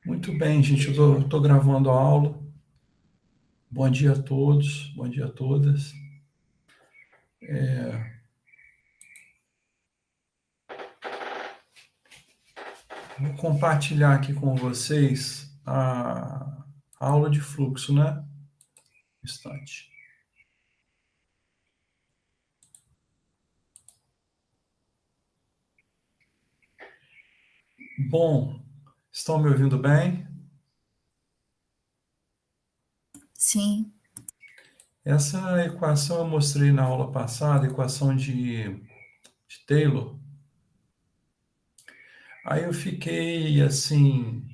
Muito bem, gente. Eu estou gravando a aula. Bom dia a todos, bom dia a todas. Vou compartilhar aqui com vocês a aula de fluxo, né? Instante. Bom, estão me ouvindo bem? Sim. Essa equação eu mostrei na aula passada, equação de Taylor. Aí eu fiquei assim,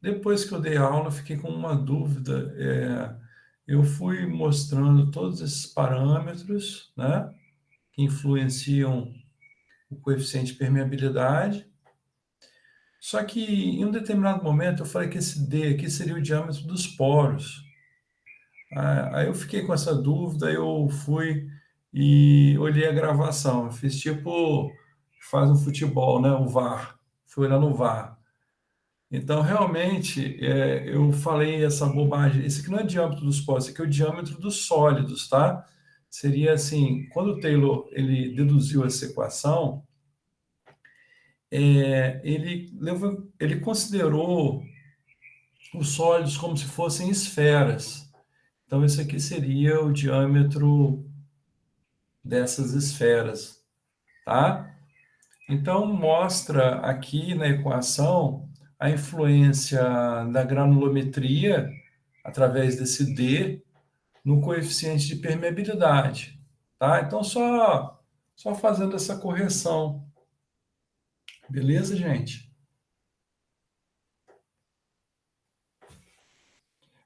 depois que eu dei a aula, eu fiquei com uma dúvida. Eu fui mostrando todos esses parâmetros, né, que influenciam o coeficiente de permeabilidade. Só que em um determinado momento eu falei que esse D aqui seria o diâmetro dos poros. Aí eu fiquei com essa dúvida, eu fui e olhei a gravação. Eu fiz tipo faz no futebol, né? O VAR. Fui olhar no VAR. Então, realmente, eu falei essa bobagem. Esse aqui não é o diâmetro dos poros, esse aqui é o diâmetro dos sólidos, tá? Seria assim, quando o Taylor ele deduziu essa equação, ele considerou os sólidos como se fossem esferas. Então, esse aqui seria o diâmetro dessas esferas, tá? Então, mostra aqui na equação a influência da granulometria, através desse D, no coeficiente de permeabilidade, tá? Então, só fazendo essa correção. Beleza, gente?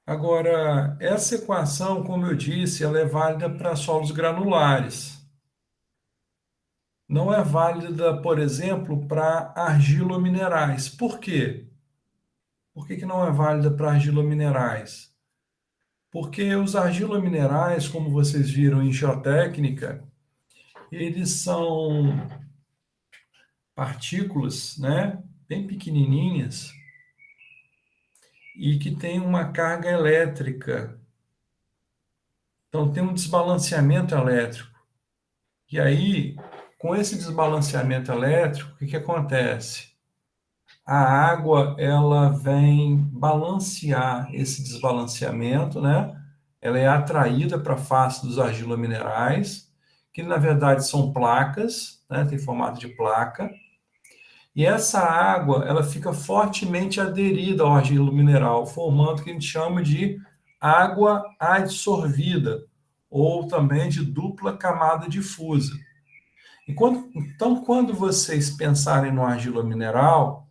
Agora, essa equação, como eu disse, ela é válida para solos granulares. Não é válida, por exemplo, para argilominerais. Por quê? Por que não é válida para argilominerais? Porque os argilominerais, como vocês viram em geotécnica, eles são partículas, né, bem pequenininhas e que têm uma carga elétrica. Então, tem um desbalanceamento elétrico. E aí, com esse desbalanceamento elétrico, o que acontece? A água ela vem balancear esse desbalanceamento, né? Ela é atraída para a face dos argilominerais, que na verdade são placas, né? Tem formato de placa. E essa água ela fica fortemente aderida ao argilomineral, formando o que a gente chama de água adsorvida, ou também de dupla camada difusa. Então, quando vocês pensarem no argilomineral,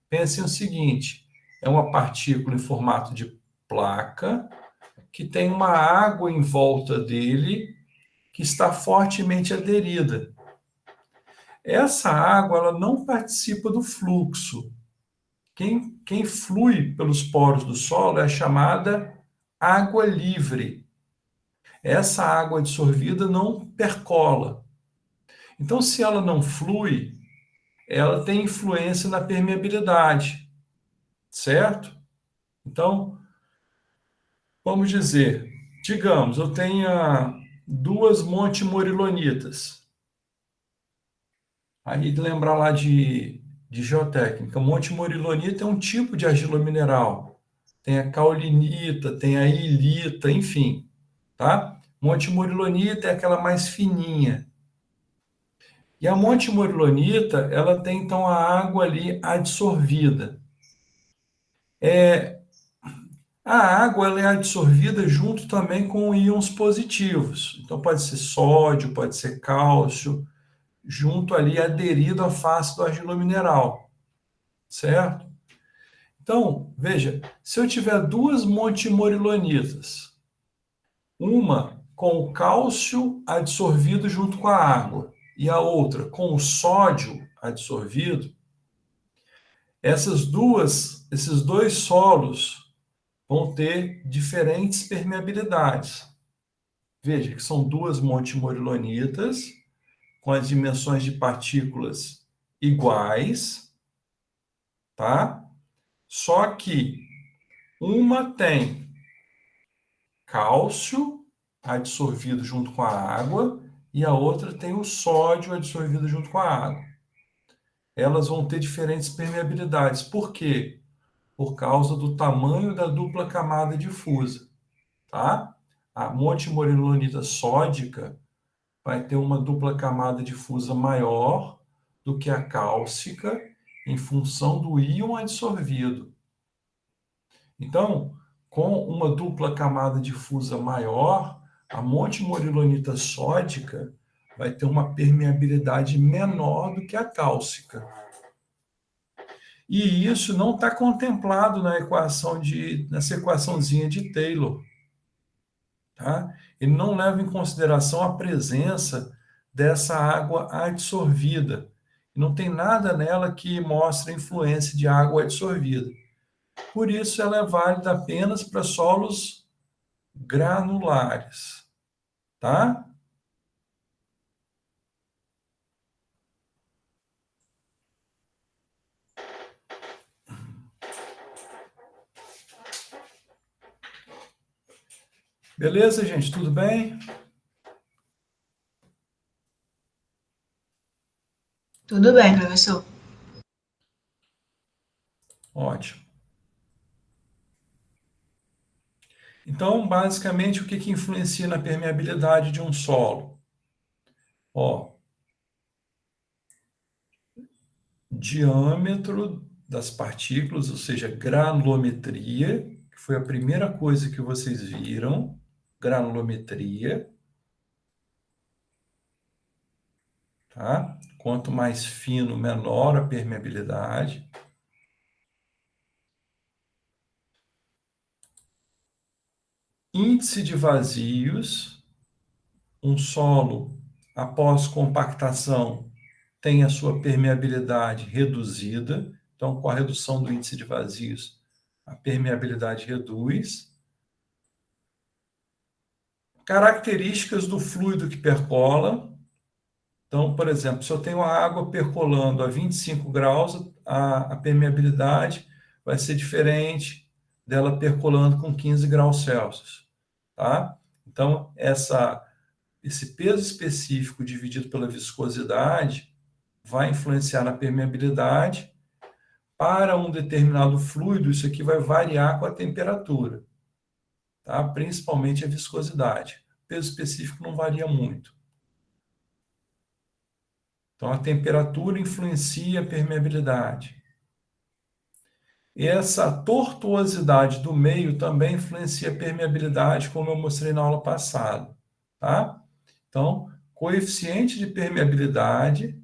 pensem o seguinte: é uma partícula em formato de placa que tem uma água em volta dele que está fortemente aderida. Essa água ela não participa do fluxo. Quem flui pelos poros do solo é chamada água livre. Essa água absorvida não percola. Então, se ela não flui, ela tem influência na permeabilidade, certo? Então, vamos dizer, digamos, eu tenha duas monte-morilonitas. Aí lembrar lá de geotécnica. Monte-morilonita é um tipo de argilomineral. Tem a caulinita, tem a ilita, enfim, tá? Monte-morilonita é aquela mais fininha. E a monte-morilonita, ela tem então a água ali adsorvida. A água ela é absorvida junto também com íons positivos. Então pode ser sódio, pode ser cálcio, junto ali aderido à face do argilomineral, certo? Então, veja, se eu tiver duas monte-morilonitas, uma com o cálcio adsorvido junto com a água e a outra com o sódio adsorvido, esses dois solos vão ter diferentes permeabilidades. Veja que são duas monte-morilonitas com as dimensões de partículas iguais, tá? Só que uma tem cálcio adsorvido junto com a água e a outra tem o sódio adsorvido junto com a água. Elas vão ter diferentes permeabilidades. Por quê? Por causa do tamanho da dupla camada difusa, tá? A montimorilonita sódica vai ter uma dupla camada difusa maior do que a cálcica em função do íon adsorvido. Então, com uma dupla camada difusa maior, a montimorilonita sódica vai ter uma permeabilidade menor do que a cálcica. E isso não está contemplado nessa equaçãozinha de Taylor. Tá? Ele não leva em consideração a presença dessa água adsorvida. Não tem nada nela que mostre a influência de água adsorvida. Por isso, ela é válida apenas para solos granulares. Tá? Beleza, gente? Tudo bem? Tudo bem, professor. Ótimo. Então, basicamente, o que influencia na permeabilidade de um solo? Ó, diâmetro das partículas, ou seja, granulometria, que foi a primeira coisa que vocês viram, granulometria, tá? Quanto mais fino, menor a permeabilidade. Índice de vazios, um solo após compactação tem a sua permeabilidade reduzida, então com a redução do índice de vazios, a permeabilidade reduz. Características do fluido que percola. Então, por exemplo, se eu tenho a água percolando a 25 graus, a permeabilidade vai ser diferente dela percolando com 15 graus Celsius. Tá? Então, esse peso específico dividido pela viscosidade vai influenciar na permeabilidade. Para um determinado fluido, isso aqui vai variar com a temperatura, tá? Principalmente a viscosidade. O peso específico não varia muito. Então, a temperatura influencia a permeabilidade. E essa tortuosidade do meio também influencia a permeabilidade, como eu mostrei na aula passada. Tá? Então, coeficiente de permeabilidade,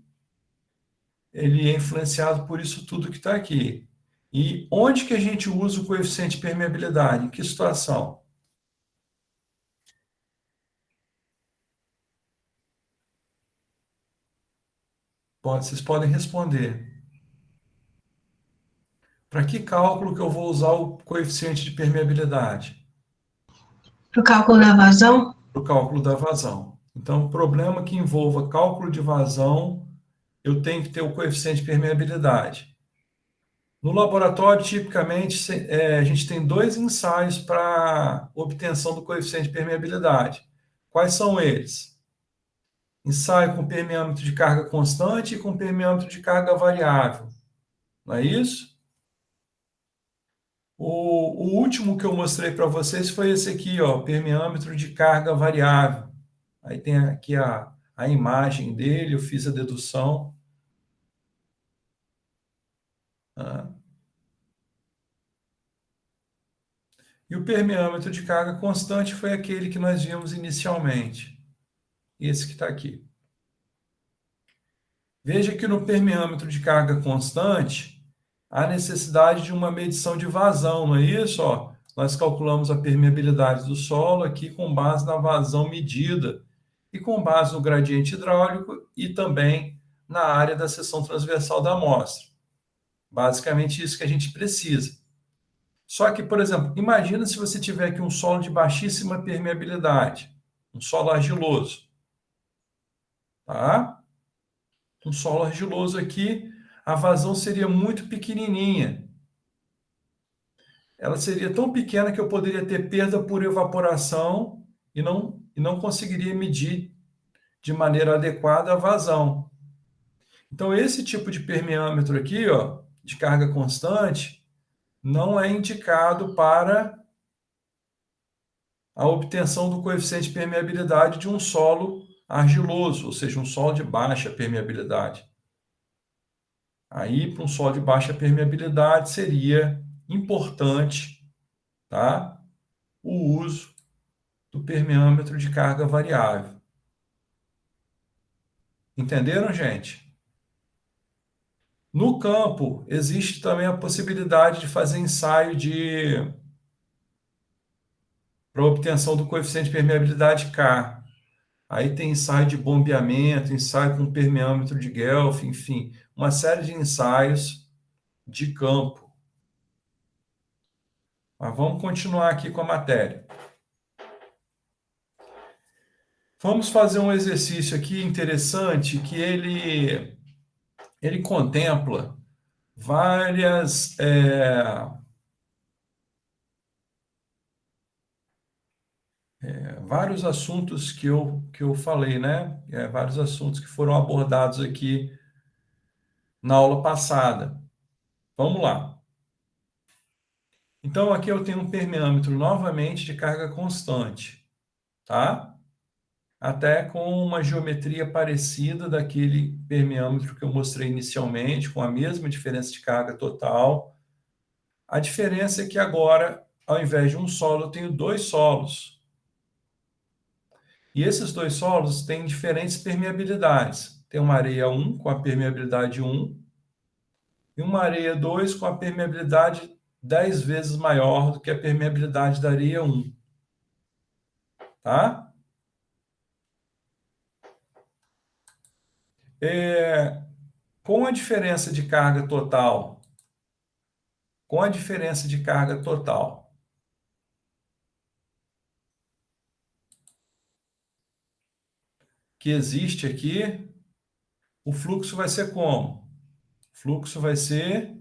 ele é influenciado por isso tudo que está aqui. E onde que a gente usa o coeficiente de permeabilidade? Em que situação? Vocês podem responder. Para que cálculo que eu vou usar o coeficiente de permeabilidade? Para o cálculo da vazão? Para o cálculo da vazão. Então, problema que envolva cálculo de vazão, eu tenho que ter o coeficiente de permeabilidade. No laboratório, tipicamente, a gente tem 2 ensaios para obtenção do coeficiente de permeabilidade. Quais são eles? Ensaio com permeâmetro de carga constante e com permeâmetro de carga variável. Não é isso? O último que eu mostrei para vocês foi esse aqui, ó, permeâmetro de carga variável. Aí tem aqui a imagem dele, eu fiz a dedução. E o permeâmetro de carga constante foi aquele que nós vimos inicialmente. Esse que está aqui. Veja que no permeâmetro de carga constante, há necessidade de uma medição de vazão, não é isso? Ó, nós calculamos a permeabilidade do solo aqui com base na vazão medida e com base no gradiente hidráulico e também na área da seção transversal da amostra. Basicamente isso que a gente precisa. Só que, por exemplo, imagina se você tiver aqui um solo de baixíssima permeabilidade, um solo argiloso. Tá? Um solo argiloso aqui, a vazão seria muito pequenininha. ela seria tão pequena que eu poderia ter perda por evaporação e não conseguiria medir de maneira adequada a vazão. Então, esse tipo de permeâmetro aqui, ó, de carga constante, não é indicado para a obtenção do coeficiente de permeabilidade de um solo argiloso, ou seja, um solo de baixa permeabilidade. Aí, para um solo de baixa permeabilidade, seria importante, tá, o uso do permeâmetro de carga variável. Entenderam, gente? No campo, existe também a possibilidade de fazer ensaio para obtenção do coeficiente de permeabilidade K. Aí tem ensaio de bombeamento, ensaio com permeâmetro de Guelph, enfim, uma série de ensaios de campo. Mas vamos continuar aqui com a matéria. Vamos fazer um exercício aqui interessante que ele contempla vários assuntos que eu falei, né? Vários assuntos que foram abordados aqui na aula passada. Vamos lá. Então, aqui eu tenho um permeâmetro novamente de carga constante, tá? Até com uma geometria parecida daquele permeâmetro que eu mostrei inicialmente, com a mesma diferença de carga total. A diferença é que agora, ao invés de um solo, eu tenho dois solos. E esses dois solos têm diferentes permeabilidades. Tem uma areia 1 com a permeabilidade 1 e uma areia 2 com a permeabilidade 10 vezes maior do que a permeabilidade da areia 1. Tá? Com a diferença de carga total, que existe aqui, o fluxo vai ser como? O fluxo vai ser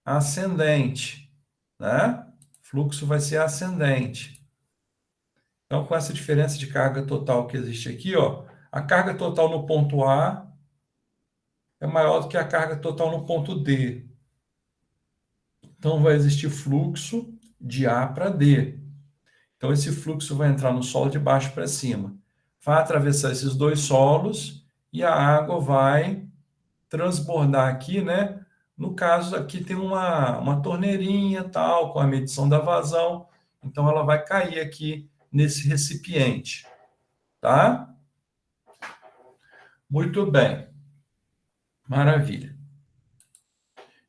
ascendente, né? O fluxo vai ser ascendente. Então, com essa diferença de carga total que existe aqui, ó, a carga total no ponto A é maior do que a carga total no ponto D. Então, vai existir fluxo de A para D. Então, esse fluxo vai entrar no solo de baixo para cima. Vai atravessar esses dois solos e a água vai transbordar aqui, né? No caso, aqui tem uma torneirinha, tal, com a medição da vazão. Então, ela vai cair aqui nesse recipiente, tá? Muito bem. Maravilha.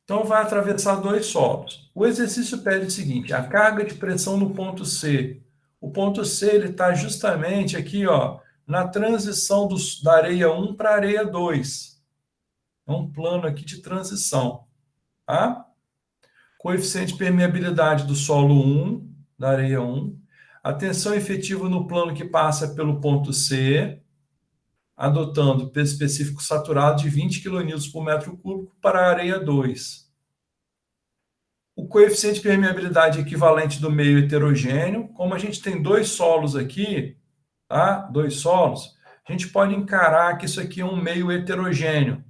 Então, vai atravessar dois solos. O exercício pede o seguinte, a carga de pressão no ponto C. O ponto C está justamente aqui, ó, na transição da areia 1 para a areia 2. É um plano aqui de transição. Tá? Coeficiente de permeabilidade do solo 1, da areia 1. A tensão efetiva no plano que passa pelo ponto C, adotando peso específico saturado de 20 kN por metro cúbico para a areia 2. O coeficiente de permeabilidade equivalente do meio heterogêneo, como a gente tem dois solos aqui, tá? Dois solos, a gente pode encarar que isso aqui é um meio heterogêneo.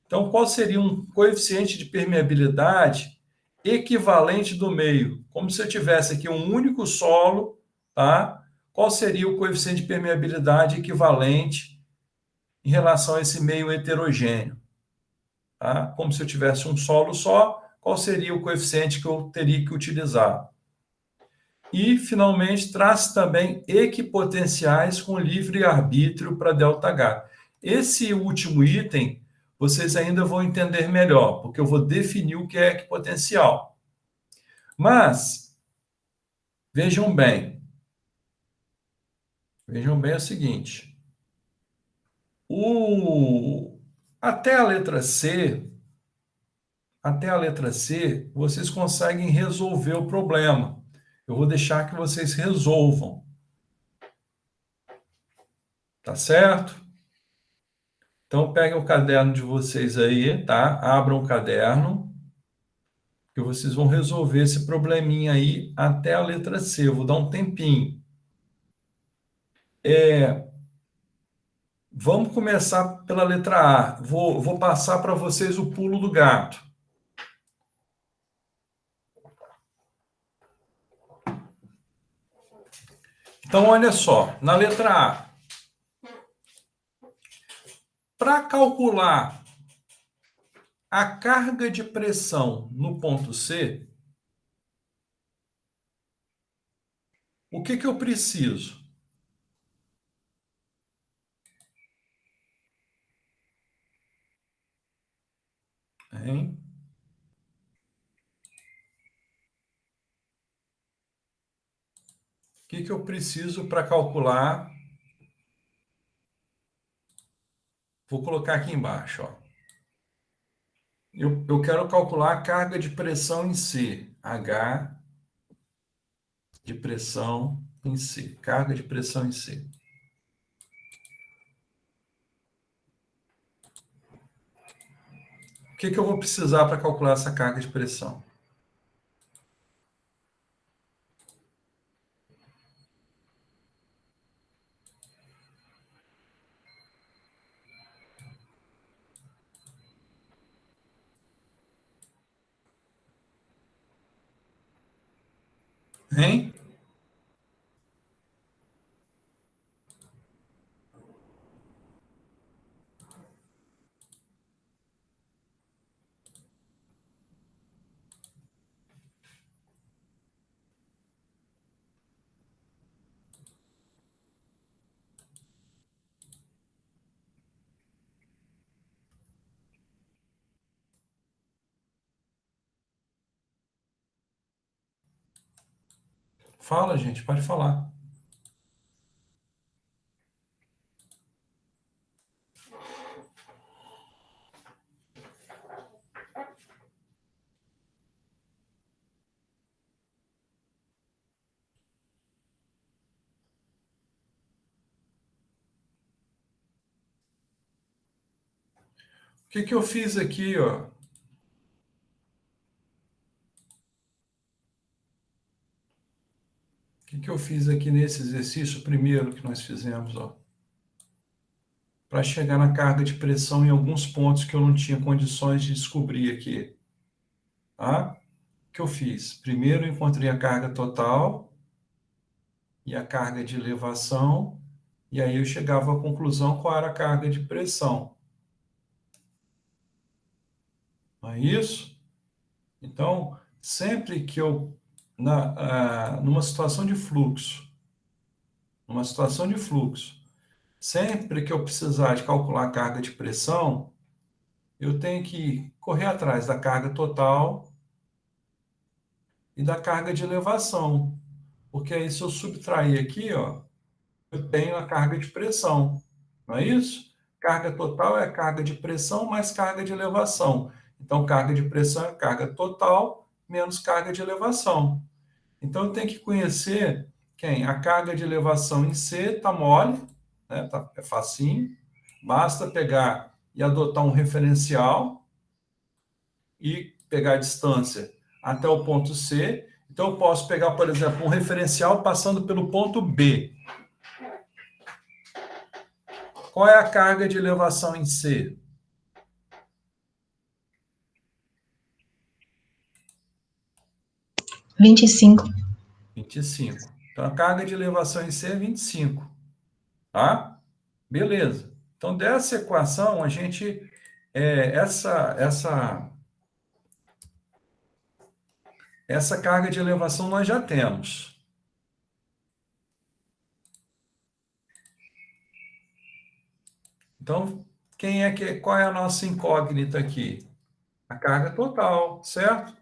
Então, qual seria um coeficiente de permeabilidade equivalente do meio? Como se eu tivesse aqui um único solo, tá? Qual seria o coeficiente de permeabilidade equivalente em relação a esse meio heterogêneo? Tá? Como se eu tivesse um solo só, qual seria o coeficiente que eu teria que utilizar? E, finalmente, traz também equipotenciais com livre-arbítrio para ΔH. Esse último item, vocês ainda vão entender melhor, porque eu vou definir o que é equipotencial. Mas, vejam bem o seguinte, até a letra C, vocês conseguem resolver o problema. Eu vou deixar que vocês resolvam. Tá certo? Então, peguem o caderno de vocês aí, tá? Abram o caderno. Porque vocês vão resolver esse probleminha aí até a letra C. Eu vou dar um tempinho. Vamos começar pela letra A. Vou passar para vocês o pulo do gato. Então, olha só, na letra A, para calcular a carga de pressão no ponto C, o que eu preciso? Hein? O que eu preciso para calcular? Vou colocar aqui embaixo, ó. Eu quero calcular a carga de pressão em C. H de pressão em C. Carga de pressão em C. O que eu vou precisar para calcular essa carga de pressão? Hein? Fala, gente, pode falar. O que eu fiz aqui, ó? O que eu fiz aqui nesse exercício primeiro que nós fizemos, ó? Para chegar na carga de pressão em alguns pontos que eu não tinha condições de descobrir aqui. Tá? O que eu fiz? Primeiro eu encontrei a carga total e a carga de elevação, e aí eu chegava à conclusão qual era a carga de pressão. Não é isso? Então, sempre que numa situação de fluxo, sempre que eu precisar de calcular a carga de pressão, eu tenho que correr atrás da carga total e da carga de elevação. Porque aí, se eu subtrair aqui, ó, eu tenho a carga de pressão. Não é isso? Carga total é a carga de pressão mais carga de elevação. Então, carga de pressão é carga total menos carga de elevação. Então, eu tenho que conhecer quem? A carga de elevação em C está mole, né? É facinho. Basta pegar e adotar um referencial e pegar a distância até o ponto C. Então, eu posso pegar, por exemplo, um referencial passando pelo ponto B. Qual é a carga de elevação em C? 25. 25. Então, a carga de elevação em C é 25. Tá? Beleza. Então, dessa equação, a gente... essa carga de elevação nós já temos. Então, qual é a nossa incógnita aqui? A carga total, certo?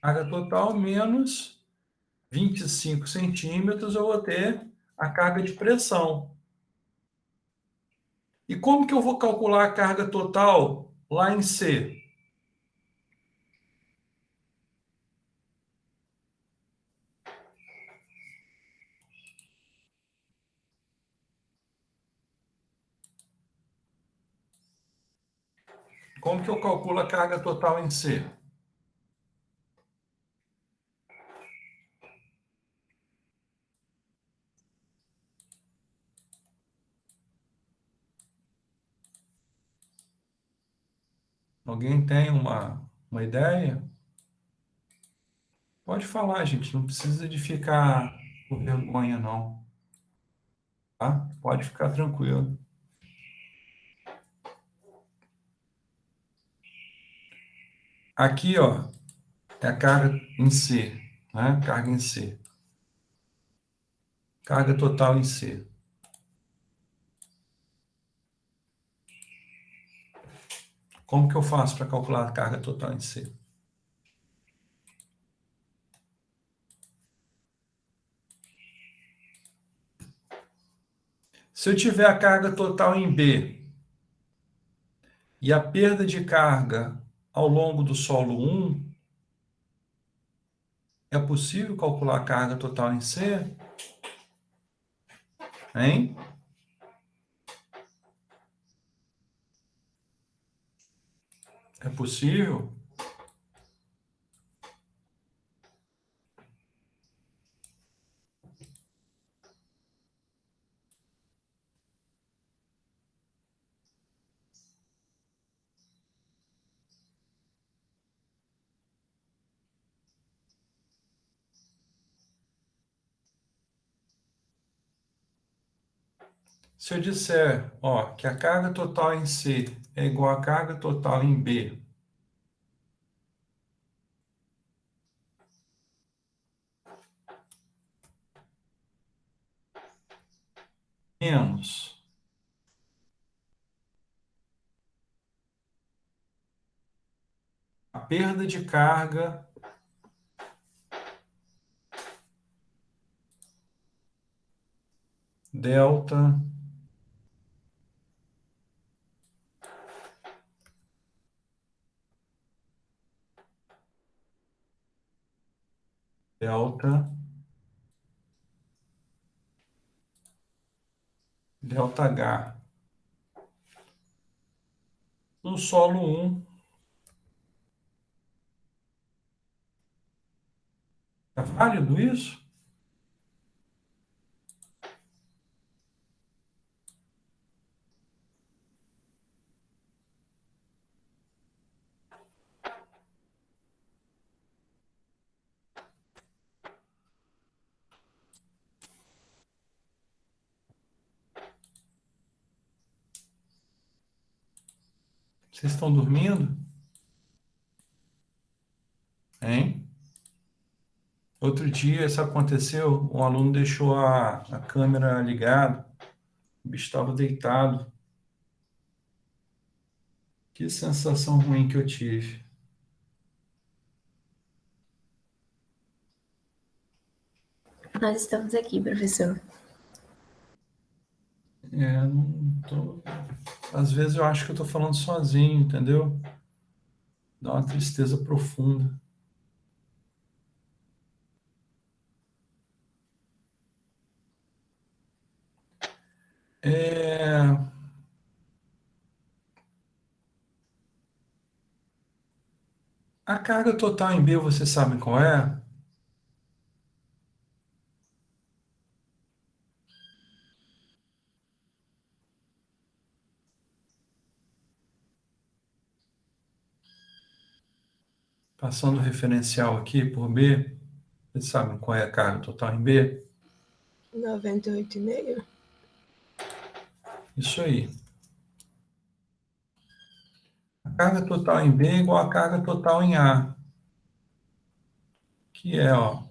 Carga total menos 25 centímetros, eu vou ter a carga de pressão. E como que eu vou calcular a carga total lá em C? Como que eu calculo a carga total em C? Alguém tem uma ideia? Pode falar, gente, não precisa de ficar com vergonha, não, tá? Pode ficar tranquilo. Aqui, ó, é a carga em C, né? Carga em C. Carga total em C. Como que eu faço para calcular a carga total em C? Se eu tiver a carga total em B e a perda de carga ao longo do solo 1, é possível calcular a carga total em C? Hein? É possível? Se eu disser, ó, que a carga total em C é igual à carga total em B, menos a perda de carga delta delta delta H no solo 1. É válido isso? Vocês estão dormindo? Hein? Outro dia isso aconteceu, um aluno deixou a câmera ligada, o bicho estava deitado. Que sensação ruim que eu tive. Nós estamos aqui, professor. Não tô... Às vezes eu acho que eu estou falando sozinho, entendeu? Dá uma tristeza profunda. É... A carga total em B, vocês sabem qual é? Passando o referencial aqui por B, vocês sabem qual é a carga total em B? 98,5. Isso aí. A carga total em B é igual à carga total em A, que é, ó,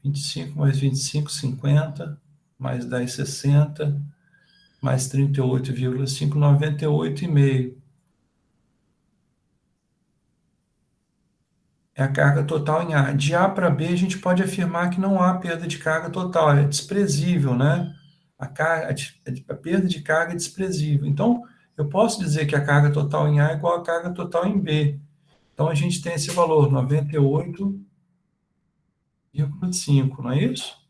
25 mais 25, 50, mais 10, 60, mais 38,5, 98,5. É a carga total em A. De A para B, a gente pode afirmar que não há perda de carga total, é desprezível, né? A perda de carga é desprezível. Então, eu posso dizer que a carga total em A é igual à carga total em B. Então, a gente tem esse valor, 98,5, não é isso?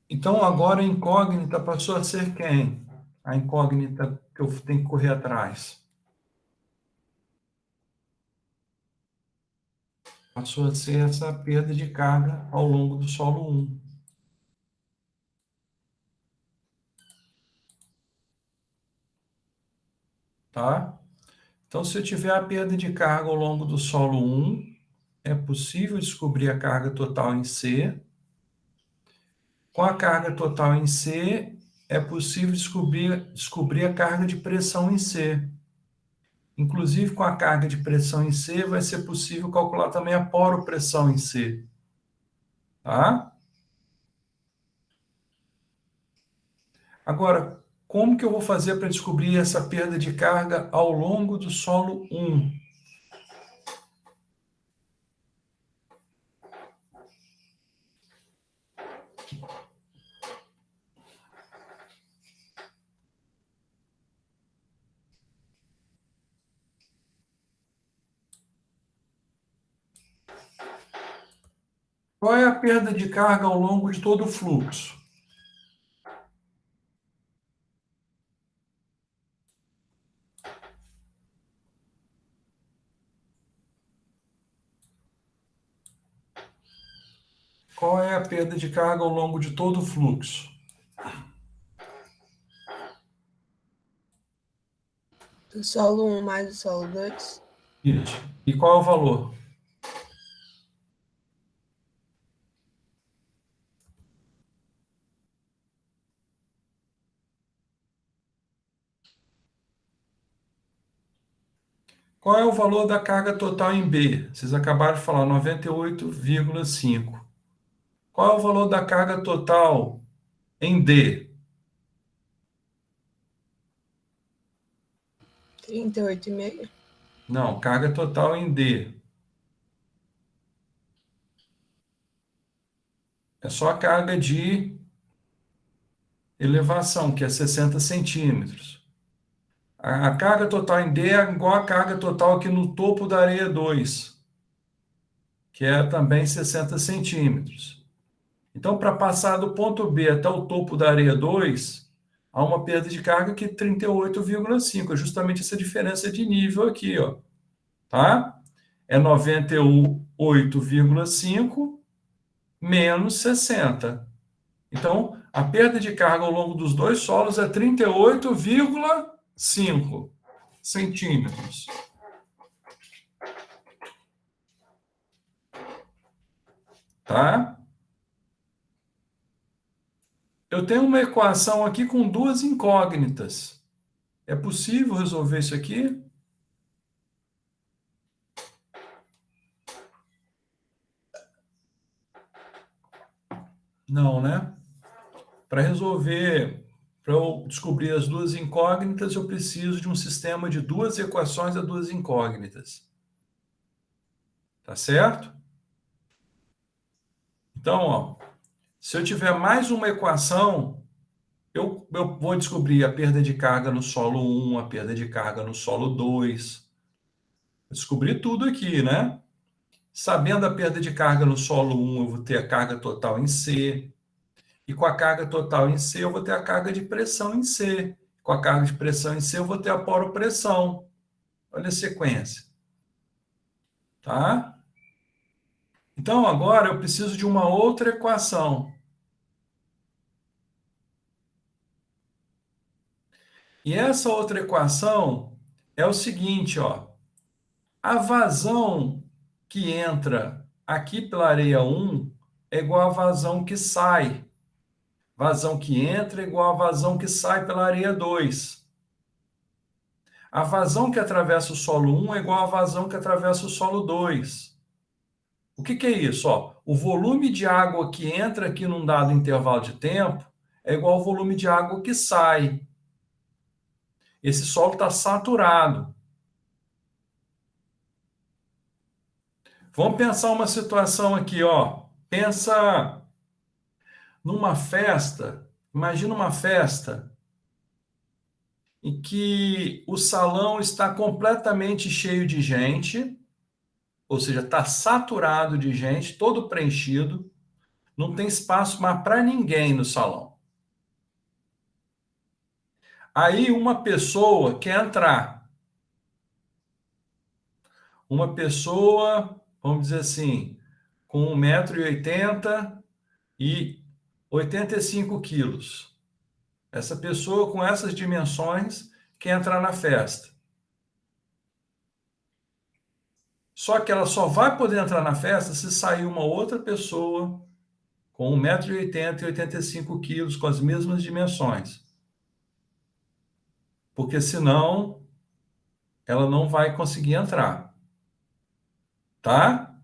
Então, agora a incógnita passou a ser quem? A incógnita que eu tenho que correr atrás. Passou a ser essa perda de carga ao longo do solo 1. tá? Então, se eu tiver a perda de carga ao longo do solo 1, é possível descobrir a carga total em C. Com a carga total em C, é possível descobrir a carga de pressão em C. Inclusive, com a carga de pressão em C, vai ser possível calcular também a poropressão em C. Tá? Agora, como que eu vou fazer para descobrir essa perda de carga ao longo do solo 1? Qual é a perda de carga ao longo de todo o fluxo? Qual é a perda de carga ao longo de todo o fluxo? Do solo 1 mais o solo 2. Isso. E qual é o valor? Qual é o valor da carga total em B? Vocês acabaram de falar 98,5. Qual é o valor da carga total em D? 38,5. Não, carga total em D. É só a carga de elevação, que é 60 centímetros. A carga total em D é igual à carga total aqui no topo da areia 2, que é também 60 centímetros. Então, para passar do ponto B até o topo da areia 2, há uma perda de carga que é 38,5. É justamente essa diferença de nível aqui, ó. Tá? É 98,5 menos 60. Então, a perda de carga ao longo dos dois solos é 38,5 centímetros. Tá? Eu tenho uma equação aqui com duas incógnitas. É possível resolver isso aqui? Não, né? Para resolver, para eu descobrir as duas incógnitas, eu preciso de um sistema de duas equações a duas incógnitas. Tá certo? Então, ó, se eu tiver mais uma equação, eu vou descobrir a perda de carga no solo 1, a perda de carga no solo 2. Descobri tudo aqui, né? Sabendo a perda de carga no solo 1, eu vou ter a carga total em C. E com a carga total em C, eu vou ter a carga de pressão em C. Com a carga de pressão em C, eu vou ter a poropressão. Olha a sequência. Tá? Então, agora eu preciso de uma outra equação. E essa outra equação é o seguinte, ó. A vazão que entra aqui pela areia 1 é igual à vazão que sai. Vazão que entra é igual à vazão que sai pela areia 2. A vazão que atravessa o solo 1 é igual à vazão que atravessa o solo 2. O que é isso? Ó, o volume de água que entra aqui num dado intervalo de tempo é igual ao volume de água que sai. Esse solo está saturado. Vamos pensar uma situação aqui, ó. Pensa numa festa. Imagina uma festa em que o salão está completamente cheio de gente, ou seja, está saturado de gente, todo preenchido, não tem espaço mais para ninguém no salão. Aí uma pessoa quer entrar. Uma pessoa, vamos dizer assim, com 1,80 m e 85 quilos. Essa pessoa com essas dimensões quer entrar na festa. Só que ela só vai poder entrar na festa se sair uma outra pessoa com 1,80 m e 85 quilos, com as mesmas dimensões. Porque senão ela não vai conseguir entrar. Tá?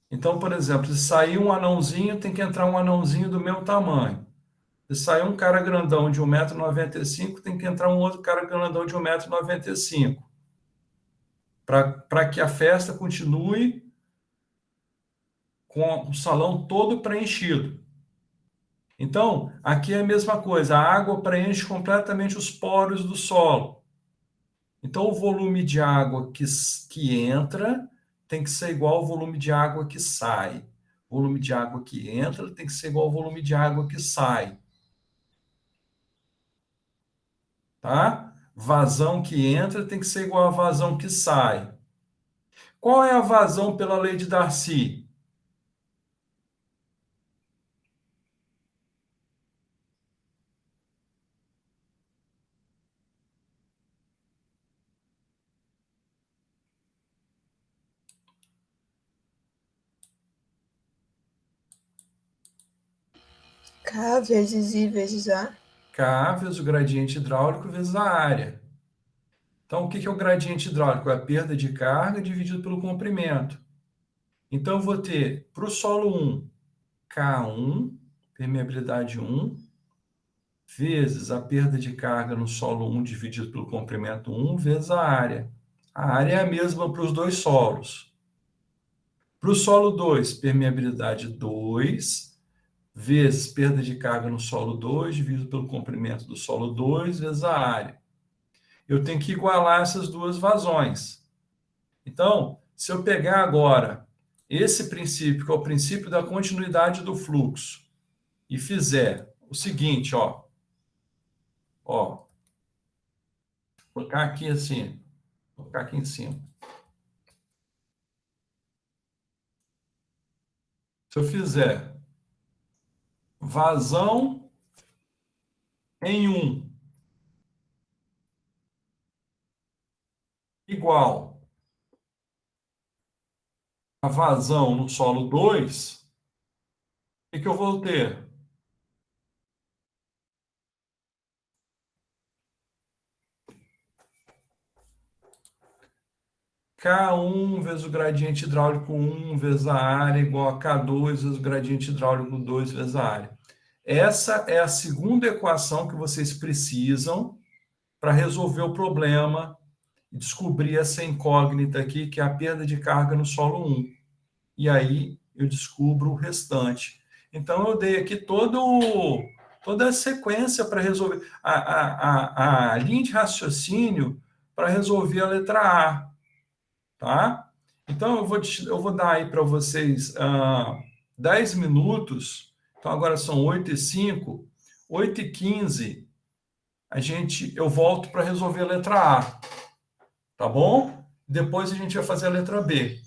Então, por exemplo, se sair um anãozinho, tem que entrar um anãozinho do meu tamanho. Se sair um cara grandão de 1,95 m, tem que entrar um outro cara grandão de 1,95 m. Para que a festa continue com o salão todo preenchido. Então, aqui é a mesma coisa, a água preenche completamente os poros do solo. Então, o volume de água que entra tem que ser igual ao volume de água que sai. O volume de água que entra tem que ser igual ao volume de água que sai. Tá? Vazão que entra tem que ser igual à vazão que sai. Qual é a vazão pela lei de Darcy? K vezes I vezes A. K vezes o gradiente hidráulico vezes a área. Então, o que é o gradiente hidráulico? É a perda de carga dividido pelo comprimento. Então, eu vou ter, para o solo 1, K1, permeabilidade 1, vezes a perda de carga no solo 1 dividido pelo comprimento 1, vezes a área. A área é a mesma para os dois solos. Para o solo 2, permeabilidade 2, vezes perda de carga no solo 2, dividido pelo comprimento do solo 2, vezes a área. Eu tenho que igualar essas duas vazões. Então, se eu pegar agora esse princípio, que é o princípio da continuidade do fluxo, e fizer o seguinte, ó, colocar aqui assim, colocar aqui em cima. Se eu fizer vazão em 1 igual a vazão no solo 2, o que eu vou ter? K1 vezes o gradiente hidráulico 1 vezes a área igual a K2 vezes o gradiente hidráulico 2 vezes a área. Essa é a segunda equação que vocês precisam para resolver o problema e descobrir essa incógnita aqui, que é a perda de carga no solo 1. E aí eu descubro o restante. Então, eu dei aqui toda a sequência para resolver, a linha de raciocínio para resolver a letra A. Tá? Então, eu vou dar aí para vocês 10 minutos. Então, agora são 8h05, 8h15, eu volto para resolver a letra A, tá bom? Depois a gente vai fazer a letra B.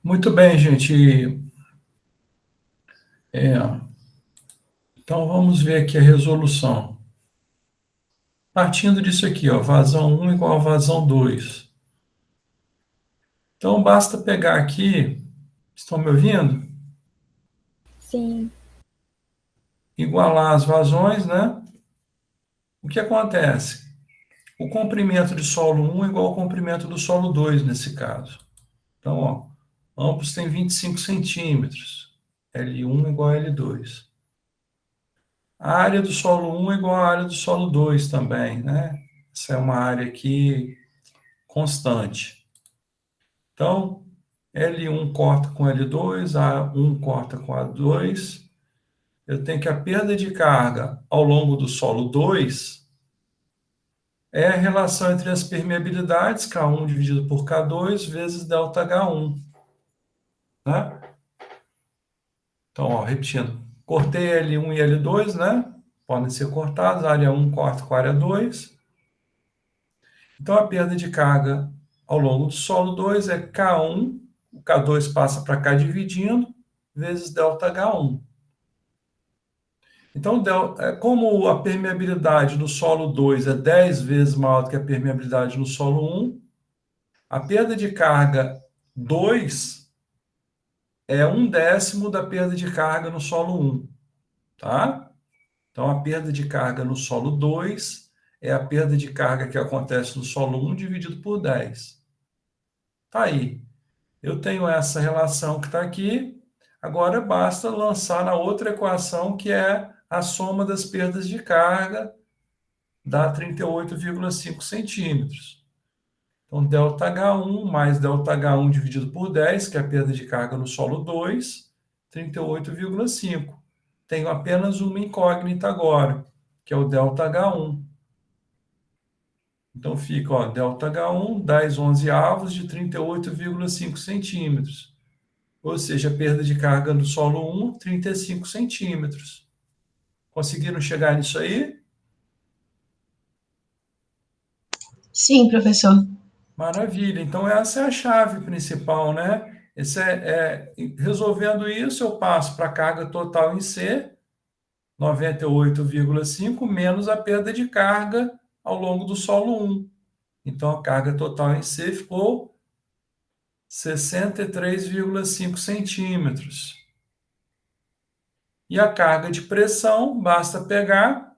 Muito bem, gente. Então, vamos ver aqui a resolução. Partindo disso aqui, ó, vazão 1 igual a vazão 2. Então, basta pegar aqui, estão me ouvindo? Sim. Igualar as vazões, né? O que acontece? O comprimento de solo 1 é igual ao comprimento do solo 2, nesse caso. Então, ó, ambos têm 25 centímetros. L1 igual a L2. A área do solo 1 é igual à área do solo 2 também, né? Essa é uma área aqui constante. Então, L1 corta com L2, A1 corta com A2. Eu tenho que a perda de carga ao longo do solo 2 é a relação entre as permeabilidades, K1 dividido por K2, vezes ΔH1. Né? Então, ó, repetindo, cortei L1 e L2, né? Podem ser cortados, a área 1 corta com a área 2. Então, a perda de carga ao longo do solo 2 é K1, o K2 passa para cá dividindo, vezes ΔH1. Então, como a permeabilidade no solo 2 é 10 vezes maior do que a permeabilidade no solo 1, a perda de carga 2 é 1/10 da perda de carga no solo 1, tá? Então, a perda de carga no solo 2 é a perda de carga que acontece no solo 1 dividido por 10. Tá aí. Eu tenho essa relação que está aqui. Agora, basta lançar na outra equação, que é a soma das perdas de carga, dá 38,5 centímetros. Então, ΔH1 mais ΔH1 dividido por 10, que é a perda de carga no solo 2, 38,5. Tenho apenas uma incógnita agora, que é o ΔH1. Então, fica, ó, ΔH1, 10/11 de 38,5 centímetros. Ou seja, a perda de carga no solo 1, 35 centímetros. Conseguiram chegar nisso aí? Sim, professor. Maravilha. Então, essa é a chave principal, né? Resolvendo isso, eu passo para a carga total em C, 98,5, menos a perda de carga ao longo do solo 1. Então, a carga total em C ficou 63,5 centímetros. E a carga de pressão, basta pegar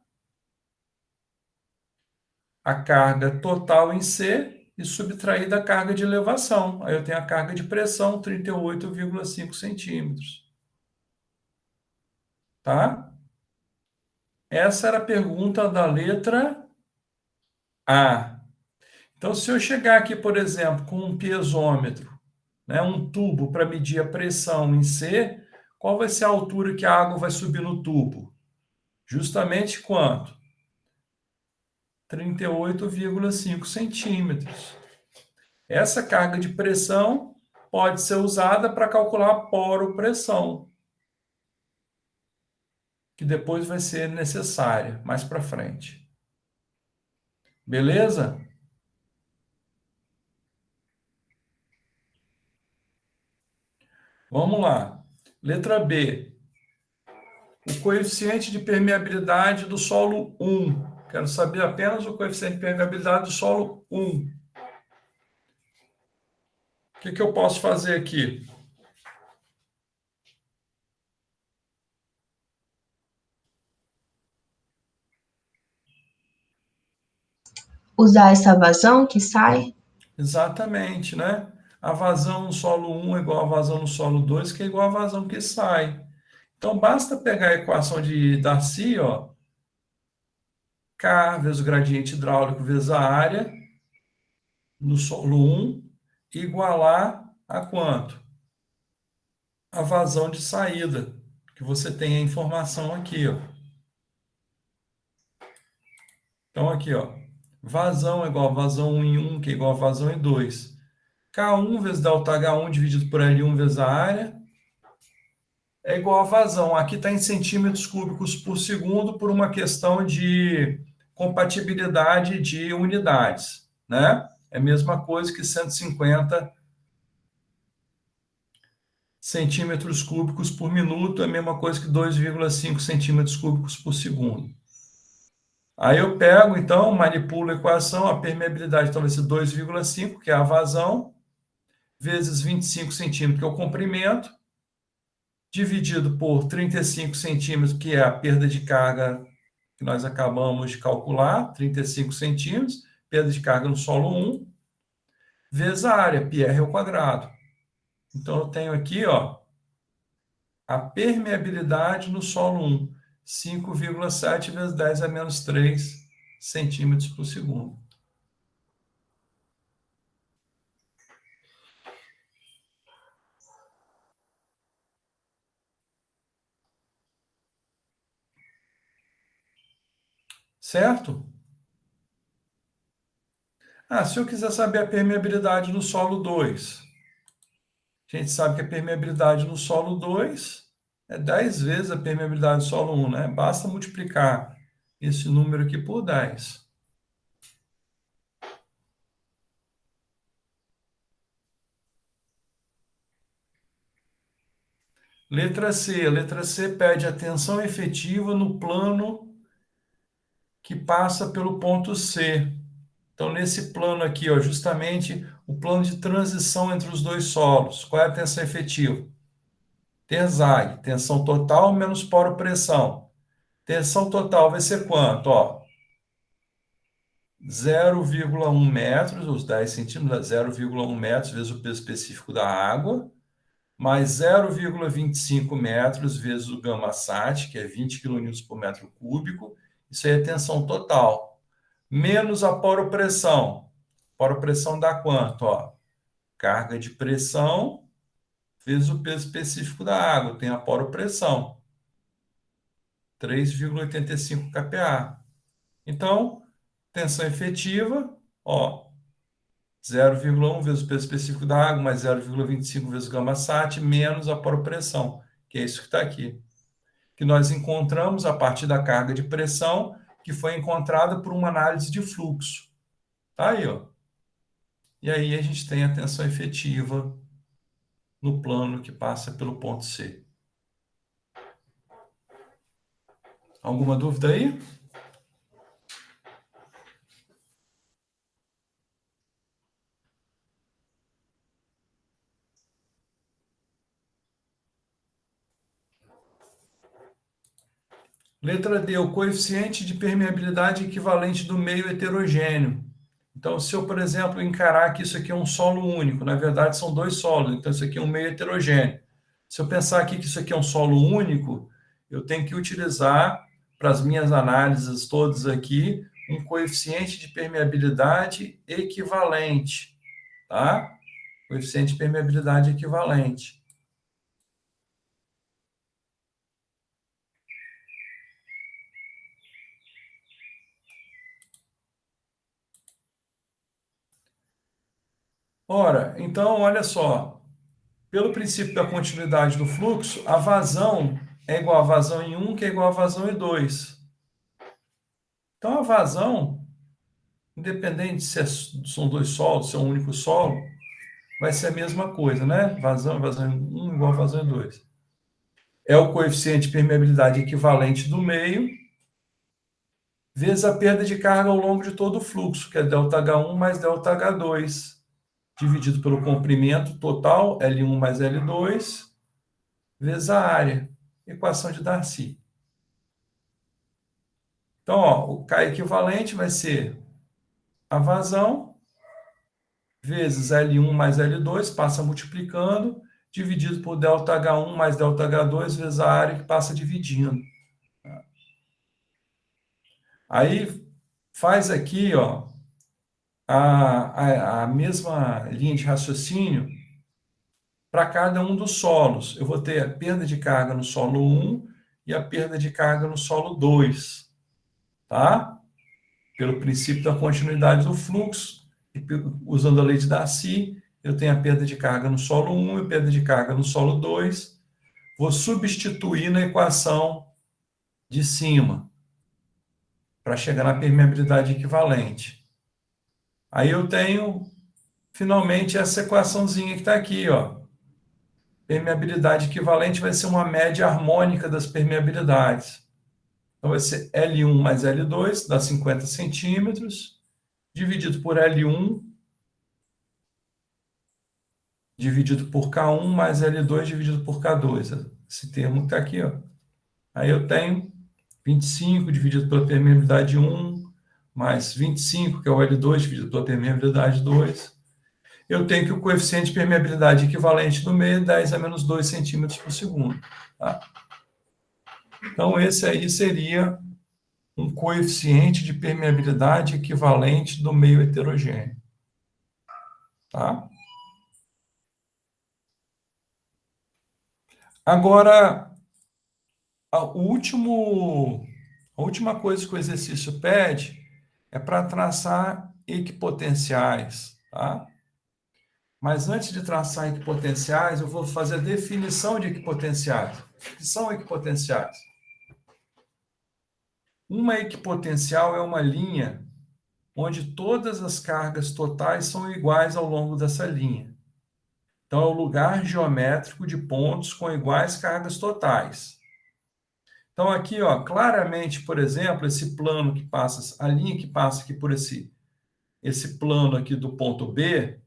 a carga total em C e subtrair da carga de elevação. Aí eu tenho a carga de pressão, 38,5 centímetros. Tá? Essa era a pergunta da letra A. Então, se eu chegar aqui, por exemplo, com um piezômetro, né, um tubo para medir a pressão em C, qual vai ser a altura que a água vai subir no tubo? Justamente quanto? 38,5 centímetros. Essa carga de pressão pode ser usada para calcular a poropressão, que depois vai ser necessária mais para frente. Beleza? Vamos lá. Letra B. O coeficiente de permeabilidade do solo 1. Quero saber apenas o coeficiente de permeabilidade do solo 1. O que eu posso fazer aqui? Usar essa vazão que sai? Exatamente, né? A vazão no solo 1 é igual a vazão no solo 2, que é igual a vazão que sai. Então, basta pegar a equação de Darcy, ó, K vezes o gradiente hidráulico vezes a área no solo 1, igualar a quanto? A vazão de saída, que você tem a informação aqui, ó. Então, aqui, ó, vazão é igual a vazão 1 em 1, que é igual a vazão em 2. K1 vezes ΔH1 dividido por L1 vezes a área é igual a vazão. Aqui está em centímetros cúbicos por segundo por uma questão de compatibilidade de unidades, né? É a mesma coisa que 150 centímetros cúbicos por minuto, é a mesma coisa que 2,5 centímetros cúbicos por segundo. Aí eu pego, então, manipulo a equação, a permeabilidade então vai ser 2,5, que é a vazão, vezes 25 centímetros, que é o comprimento, dividido por 35 centímetros, que é a perda de carga que nós acabamos de calcular, 35 centímetros, perda de carga no solo 1, vezes a área, πr ao quadrado. Então, eu tenho aqui, ó, a permeabilidade no solo 1, 5,7 vezes 10 a menos 3 centímetros por segundo. Certo? Se eu quiser saber a permeabilidade no solo 2, a gente sabe que a permeabilidade no solo 2 é 10 vezes a permeabilidade do solo 1, né? Basta multiplicar esse número aqui por 10. Letra C. A letra C pede a tensão efetiva no plano que passa pelo ponto C. Então, nesse plano aqui, ó, justamente o plano de transição entre os dois solos. Qual é a tensão efetiva? TESAG, tensão total menos poropressão. Tensão total vai ser quanto? Ó, 0,1 metros, os 10 centímetros, 0,1 metros vezes o peso específico da água, mais 0,25 metros vezes o gama-sat, que é 20 kN por metro cúbico. Isso aí é tensão total. Menos a poropressão. Poropressão dá quanto? Ó, carga de pressão vezes o peso específico da água. Tem a poropressão. 3,85 kPa. Então, tensão efetiva, ó, 0,1 vezes o peso específico da água, mais 0,25 vezes o gama-sat, menos a poropressão, que é isso que está aqui. Que nós encontramos a partir da carga de pressão, que foi encontrada por uma análise de fluxo. Tá aí, ó. E aí a gente tem a tensão efetiva no plano que passa pelo ponto C. Alguma dúvida aí? Letra D, o coeficiente de permeabilidade equivalente do meio heterogêneo. Então, se eu, por exemplo, encarar que isso aqui é um solo único, na verdade são dois solos, então isso aqui é um meio heterogêneo. Se eu pensar aqui que isso aqui é um solo único, eu tenho que utilizar, para as minhas análises todas aqui, um coeficiente de permeabilidade equivalente, tá? Coeficiente de permeabilidade equivalente. Ora, então, olha só. Pelo princípio da continuidade do fluxo, a vazão é igual a vazão em 1, que é igual a vazão em 2. Então, a vazão, independente se são dois solos, se é um único solo, vai ser a mesma coisa, né? Vazão em 1 igual a vazão em 2. É o coeficiente de permeabilidade equivalente do meio, vezes a perda de carga ao longo de todo o fluxo, que é ΔH1 mais ΔH2, dividido pelo comprimento total, L1 mais L2, vezes a área. Equação de Darcy. Então, ó, o K equivalente vai ser a vazão vezes L1 mais L2, passa multiplicando, dividido por ΔH1 mais ΔH2 vezes a área que passa dividindo. Aí, faz aqui, ó, a mesma linha de raciocínio para cada um dos solos. Eu vou ter a perda de carga no solo 1 e a perda de carga no solo 2. Tá? Pelo princípio da continuidade do fluxo, usando a lei de Darcy, eu tenho a perda de carga no solo 1 e a perda de carga no solo 2. Vou substituir na equação de cima, para chegar na permeabilidade equivalente. Aí eu tenho, finalmente, essa equaçãozinha que está aqui, ó. permeabilidade equivalente vai ser uma média harmônica das permeabilidades. Então, vai ser L1 mais L2, dá 50 centímetros, dividido por L1, dividido por K1, mais L2, dividido por K2. Esse termo está aqui, ó. Aí eu tenho 25 dividido pela permeabilidade 1, mais 25, que é o L2, dividido pela permeabilidade 2. Eu tenho que o coeficiente de permeabilidade equivalente do meio é 10 a menos 2 centímetros por segundo. Tá? Então, esse aí seria um coeficiente de permeabilidade equivalente do meio heterogêneo. Tá? Agora, a última coisa que o exercício pede é para traçar equipotenciais. Tá? Mas antes de traçar equipotenciais, eu vou fazer a definição de equipotenciais. O que são equipotenciais? Uma equipotencial é uma linha onde todas as cargas totais são iguais ao longo dessa linha. Então, é o lugar geométrico de pontos com iguais cargas totais. Então, aqui, ó, claramente, por exemplo, esse plano que passa, a linha que passa aqui por esse plano aqui do ponto B,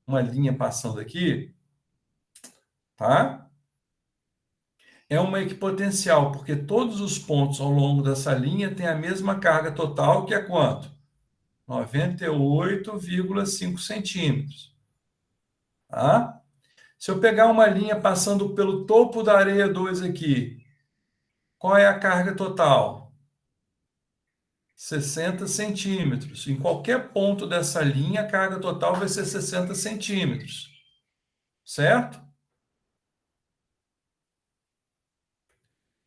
uma linha passando aqui, tá? É uma equipotencial, porque todos os pontos ao longo dessa linha têm a mesma carga total, que é quanto? 98,5 centímetros. Tá? Se eu pegar uma linha passando pelo topo da areia 2 aqui, qual é a carga total? 60 centímetros. Em qualquer ponto dessa linha, a carga total vai ser 60 centímetros. Certo?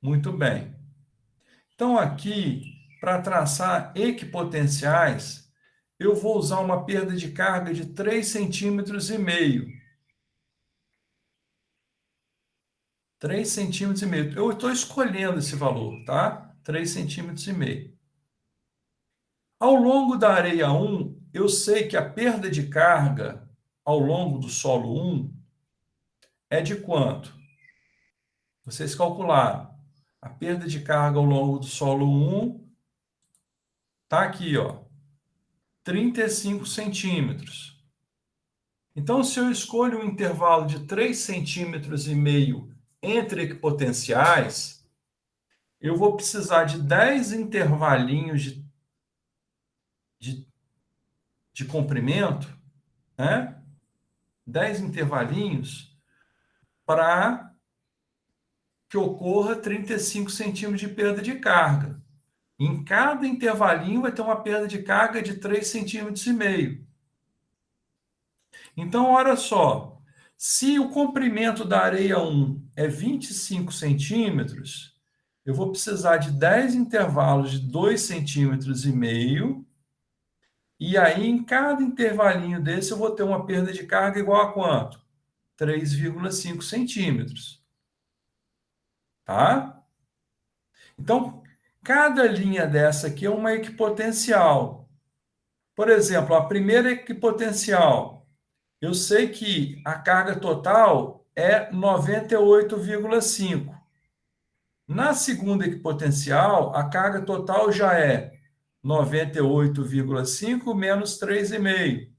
Muito bem. Então, aqui, para traçar equipotenciais, eu vou usar uma perda de carga de 3,5 centímetros. 3,5 centímetros. Eu estou escolhendo esse valor, tá? 3,5 centímetros. Ao longo da areia 1, eu sei que a perda de carga ao longo do solo 1 é de quanto? Vocês calcularam. A perda de carga ao longo do solo 1 está aqui, ó, 35 centímetros. Então, se eu escolho um intervalo de 3,5 centímetros entre equipotenciais, eu vou precisar de 10 intervalinhos de comprimento, né? 10 intervalinhos para que ocorra 35 centímetros de perda de carga. Em cada intervalinho vai ter uma perda de carga de 3,5 centímetros. Então, olha só, se o comprimento da areia 1 é 25 centímetros, eu vou precisar de 10 intervalos de 2,5 centímetros, e aí em cada intervalinho desse eu vou ter uma perda de carga igual a quanto? 3,5 centímetros. Tá? Então, cada linha dessa aqui é uma equipotencial. Por exemplo, a primeira equipotencial, eu sei que a carga total é 98,5. Na segunda equipotencial, a carga total já é 98,5 menos 3,5.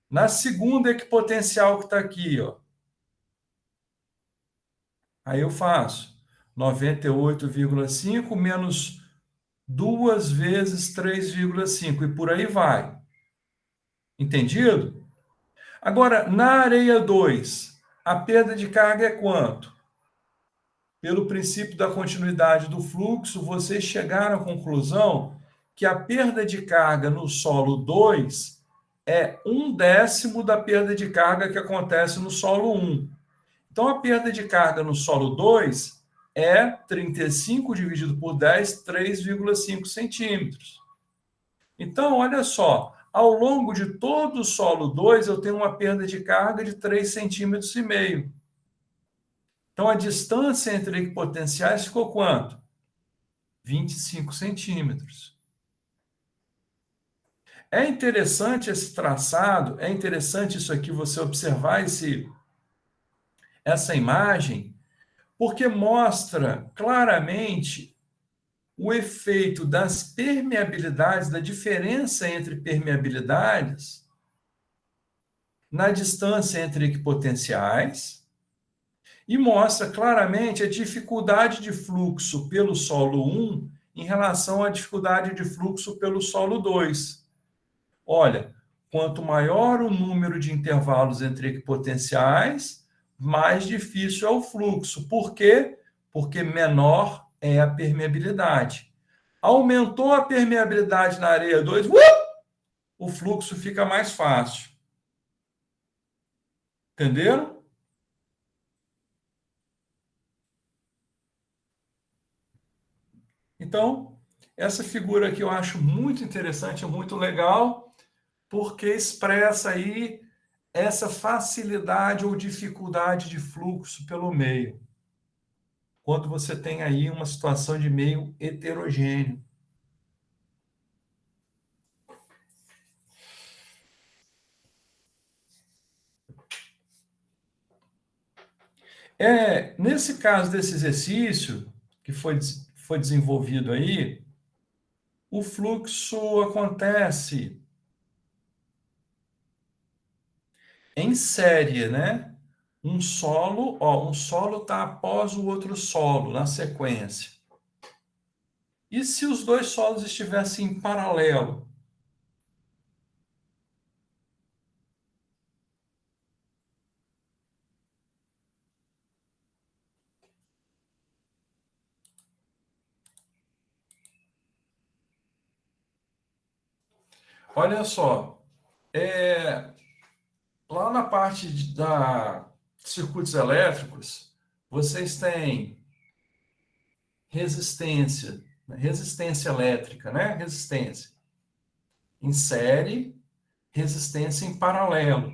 Na segunda equipotencial que está aqui, ó, aí eu faço 98,5 menos 2 vezes 3,5 e por aí vai. Entendido? Agora, na areia 2, a perda de carga é quanto? Pelo princípio da continuidade do fluxo, vocês chegaram à conclusão que a perda de carga no solo 2 é 1/10 da perda de carga que acontece no solo 1. Então, a perda de carga no solo 2 é 35 dividido por 10, 3,5 centímetros. Então, olha só, ao longo de todo o solo 2, eu tenho uma perda de carga de 3,5 centímetros. Então, a distância entre equipotenciais ficou quanto? 25 centímetros. É interessante esse traçado, é interessante isso aqui, você observar essa imagem porque mostra claramente o efeito das permeabilidades, da diferença entre permeabilidades na distância entre equipotenciais e mostra claramente a dificuldade de fluxo pelo solo 1 em relação à dificuldade de fluxo pelo solo 2. Olha, quanto maior o número de intervalos entre equipotenciais, mais difícil é o fluxo. Por quê? Porque menor é a permeabilidade. Aumentou a permeabilidade na areia 2, o fluxo fica mais fácil. Entenderam? Então, essa figura aqui eu acho muito interessante, muito legal, porque expressa aí essa facilidade ou dificuldade de fluxo pelo meio, quando você tem aí uma situação de meio heterogêneo. Nesse caso desse exercício que foi desenvolvido aí, o fluxo acontece em série, né? Um solo está após o outro solo, na sequência. E se os dois solos estivessem em paralelo? Olha só, lá na parte da circuitos elétricos, vocês têm resistência, resistência elétrica, né? Resistência em série, resistência em paralelo.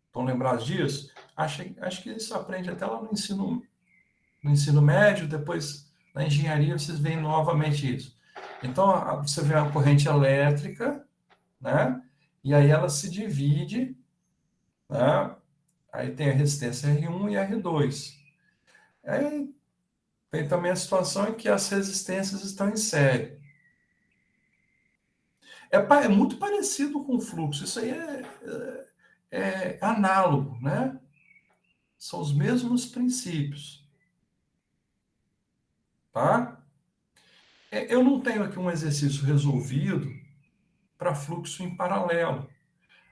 Estão lembrados disso? Acho que isso aprende até lá no ensino médio, depois na engenharia vocês veem novamente isso. Então, você vê a corrente elétrica, né? E aí ela se divide, né? Aí tem a resistência R1 e R2. Aí tem também a situação em que as resistências estão em série. É muito parecido com o fluxo, isso aí é análogo, né? São os mesmos princípios, tá? Eu não tenho aqui um exercício resolvido para fluxo em paralelo,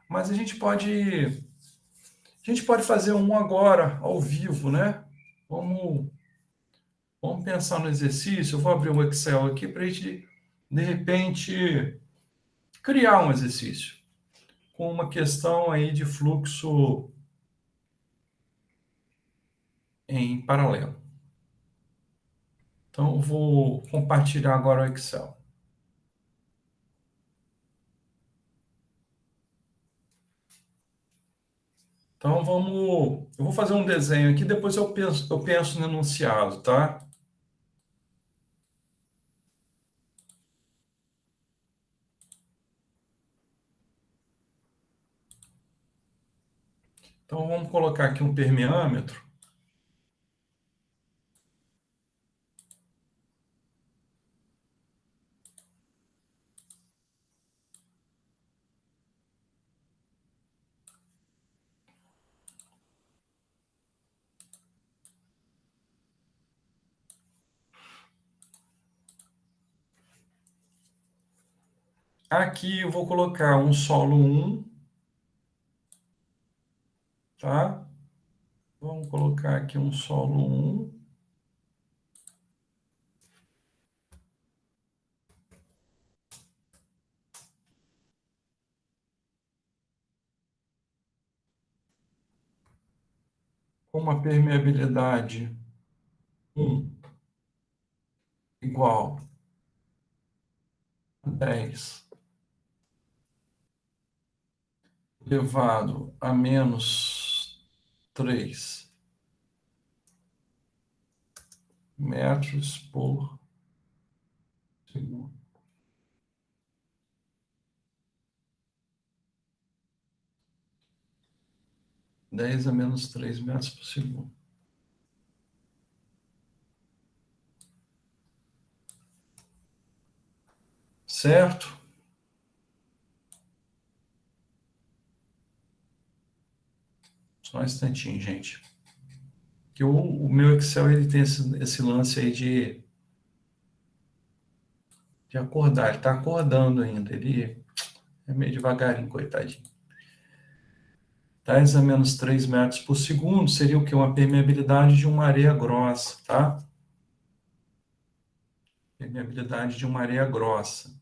mas a gente pode fazer um agora, ao vivo, né? Vamos pensar no exercício. Eu vou abrir um Excel aqui para a gente, de repente, criar um exercício com uma questão aí de fluxo em paralelo. Então, eu vou compartilhar agora o Excel. Então, eu vou fazer um desenho aqui, depois eu penso no enunciado, tá? Então, vamos colocar aqui um permeâmetro. Aqui eu vou colocar um solo 1, tá? Vamos colocar aqui um solo 1. Com uma permeabilidade 1 igual a 10 elevado a menos 3 metros por segundo. 10 a menos 3 metros por segundo. Certo? Só um instantinho, gente. Que o meu Excel ele tem esse lance aí de acordar. Ele está acordando ainda. Ele é meio devagarinho, coitadinho. 10 a menos 3 metros por segundo seria o quê? Uma permeabilidade de uma areia grossa, tá? Permeabilidade de uma areia grossa.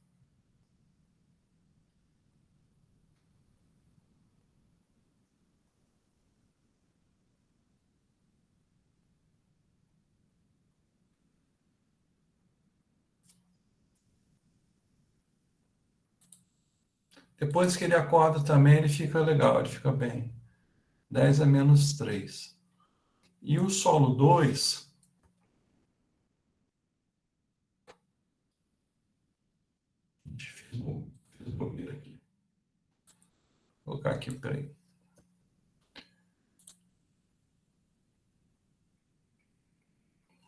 Depois que ele acorda também, ele fica legal, ele fica bem. 10 a menos 3. E o solo 2, fiz bobeira aqui. Vou colocar aqui, peraí.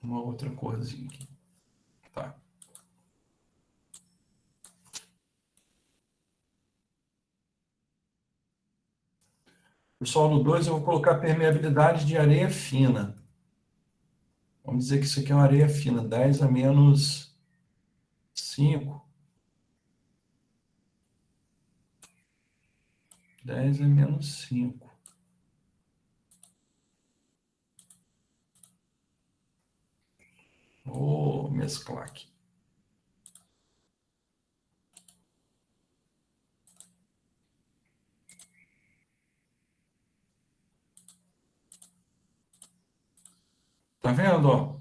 Uma outra corzinha aqui. Tá. O solo 2 eu vou colocar permeabilidade de areia fina. Vamos dizer que isso aqui é uma areia fina, 10 a menos 5. 10 a menos 5. Vou mesclar aqui. Tá vendo, ó?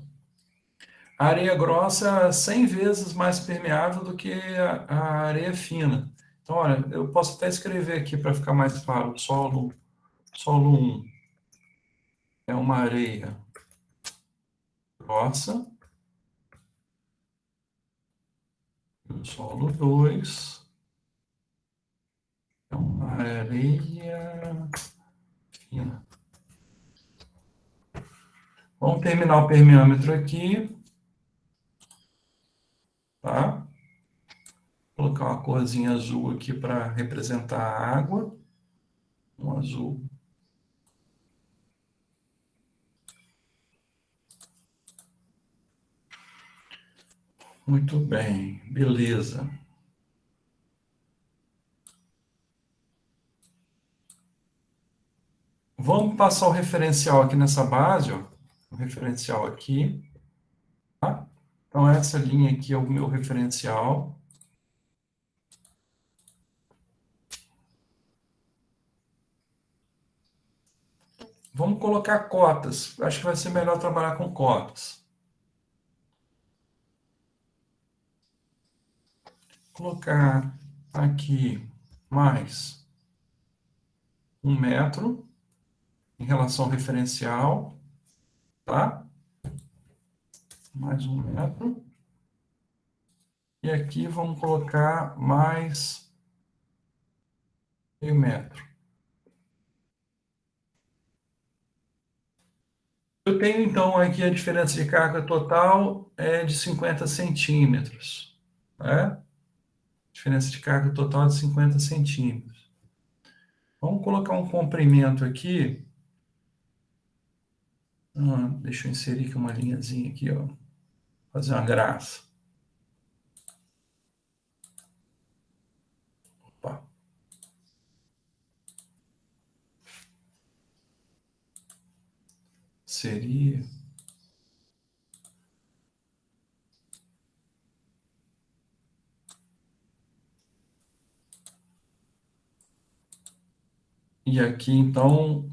A areia grossa é 100 vezes mais permeável do que a areia fina. Então, olha, eu posso até escrever aqui para ficar mais claro. Solo 1 é uma areia grossa. E o solo 2 é uma areia fina. Vamos terminar o permeâmetro aqui. Tá? Vou colocar uma corzinha azul aqui para representar a água. Um azul. Muito bem, beleza. Vamos passar o referencial aqui nessa base, ó. O referencial aqui. Tá? Então, essa linha aqui é o meu referencial. Vamos colocar cotas. Acho que vai ser melhor trabalhar com cotas. Colocar aqui mais 1 metro em relação ao referencial, tá? Mais 1 metro. E aqui vamos colocar mais meio metro. Eu tenho, então, aqui a diferença de carga total é de 50 centímetros. Né? Diferença de carga total de 50 centímetros. Vamos colocar um comprimento aqui. Deixa eu inserir aqui uma linhazinha aqui, ó. Fazer uma graça. Opa. Seria... E aqui, então,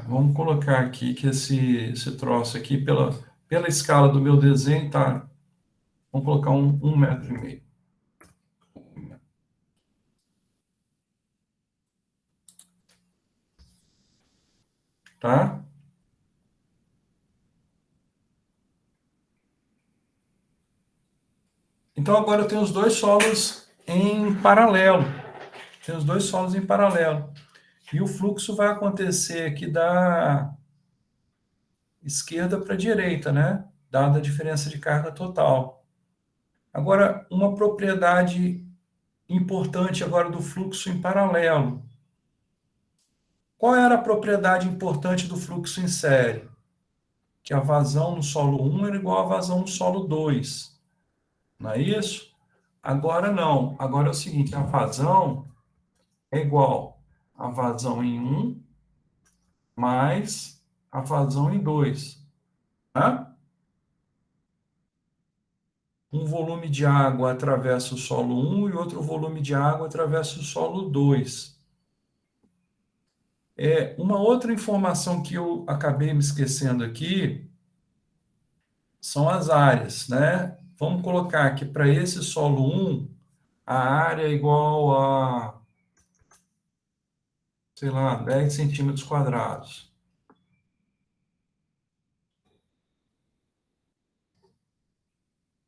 vamos colocar aqui que esse troço aqui, pela escala do meu desenho, tá? Vamos colocar 1,5 metro. Tá? Então, agora eu tenho os dois solos em paralelo. Tem os dois solos em paralelo. E o fluxo vai acontecer aqui da esquerda para a direita, né? Dada a diferença de carga total. Agora, uma propriedade importante agora do fluxo em paralelo. Qual era a propriedade importante do fluxo em série? Que a vazão no solo 1 era igual à vazão no solo 2. Não é isso? Agora não. Agora é o seguinte, a vazão é igual a vazão em 1 mais a vazão em 2. Tá? Um volume de água atravessa o solo 1 e outro volume de água atravessa o solo 2. Uma outra informação que eu acabei me esquecendo aqui são as áreas, né? Vamos colocar aqui para esse solo 1, a área é igual a, sei lá, 10 centímetros quadrados.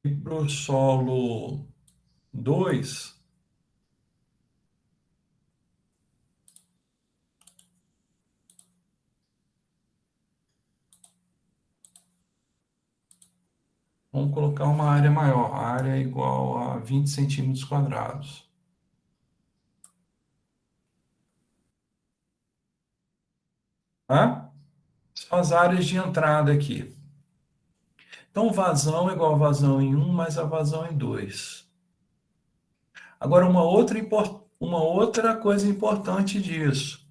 E para o solo 2, vamos colocar uma área maior. A área é igual a 20 centímetros quadrados. Tá? São as áreas de entrada aqui. Então, vazão é igual a vazão em 1 mais a vazão em 2. Agora, uma outra coisa importante disso,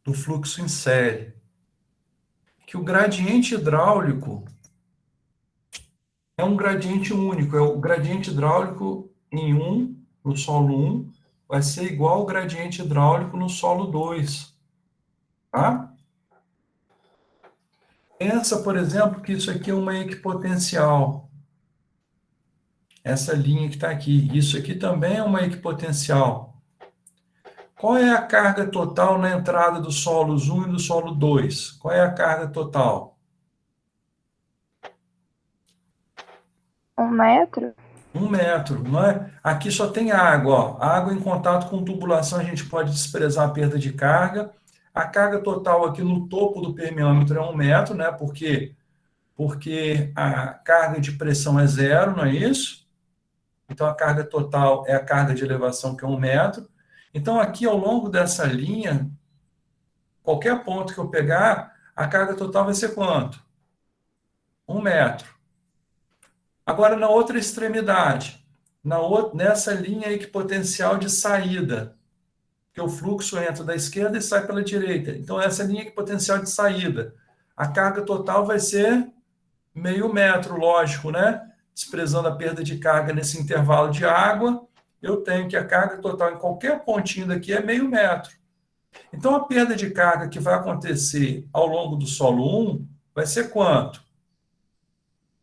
do fluxo em série, que o gradiente hidráulico é um gradiente único. É o gradiente hidráulico em 1, no solo 1, vai ser igual ao gradiente hidráulico no solo 2. Tá? Pensa, por exemplo, que isso aqui é uma equipotencial. Essa linha que está aqui. Isso aqui também é uma equipotencial. Qual é a carga total na entrada dos solos 1 e do solo 2? Qual é a carga total? 1 metro? 1 metro, não é? Aqui só tem água, ó. Água em contato com tubulação, a gente pode desprezar a perda de carga. A carga total aqui no topo do permeâmetro é 1 metro, né? Porque a carga de pressão é zero, não é isso? Então a carga total é a carga de elevação, que é 1 metro. Então aqui ao longo dessa linha, qualquer ponto que eu pegar, a carga total vai ser quanto? 1 metro. Agora, na outra extremidade, nessa linha equipotencial de saída, que o fluxo entra da esquerda e sai pela direita. Então, essa linha equipotencial de saída, a carga total vai ser 0,5 metro, lógico, né? Desprezando a perda de carga nesse intervalo de água, eu tenho que a carga total em qualquer pontinho daqui é 0,5 metro. Então, a perda de carga que vai acontecer ao longo do solo 1 vai ser quanto?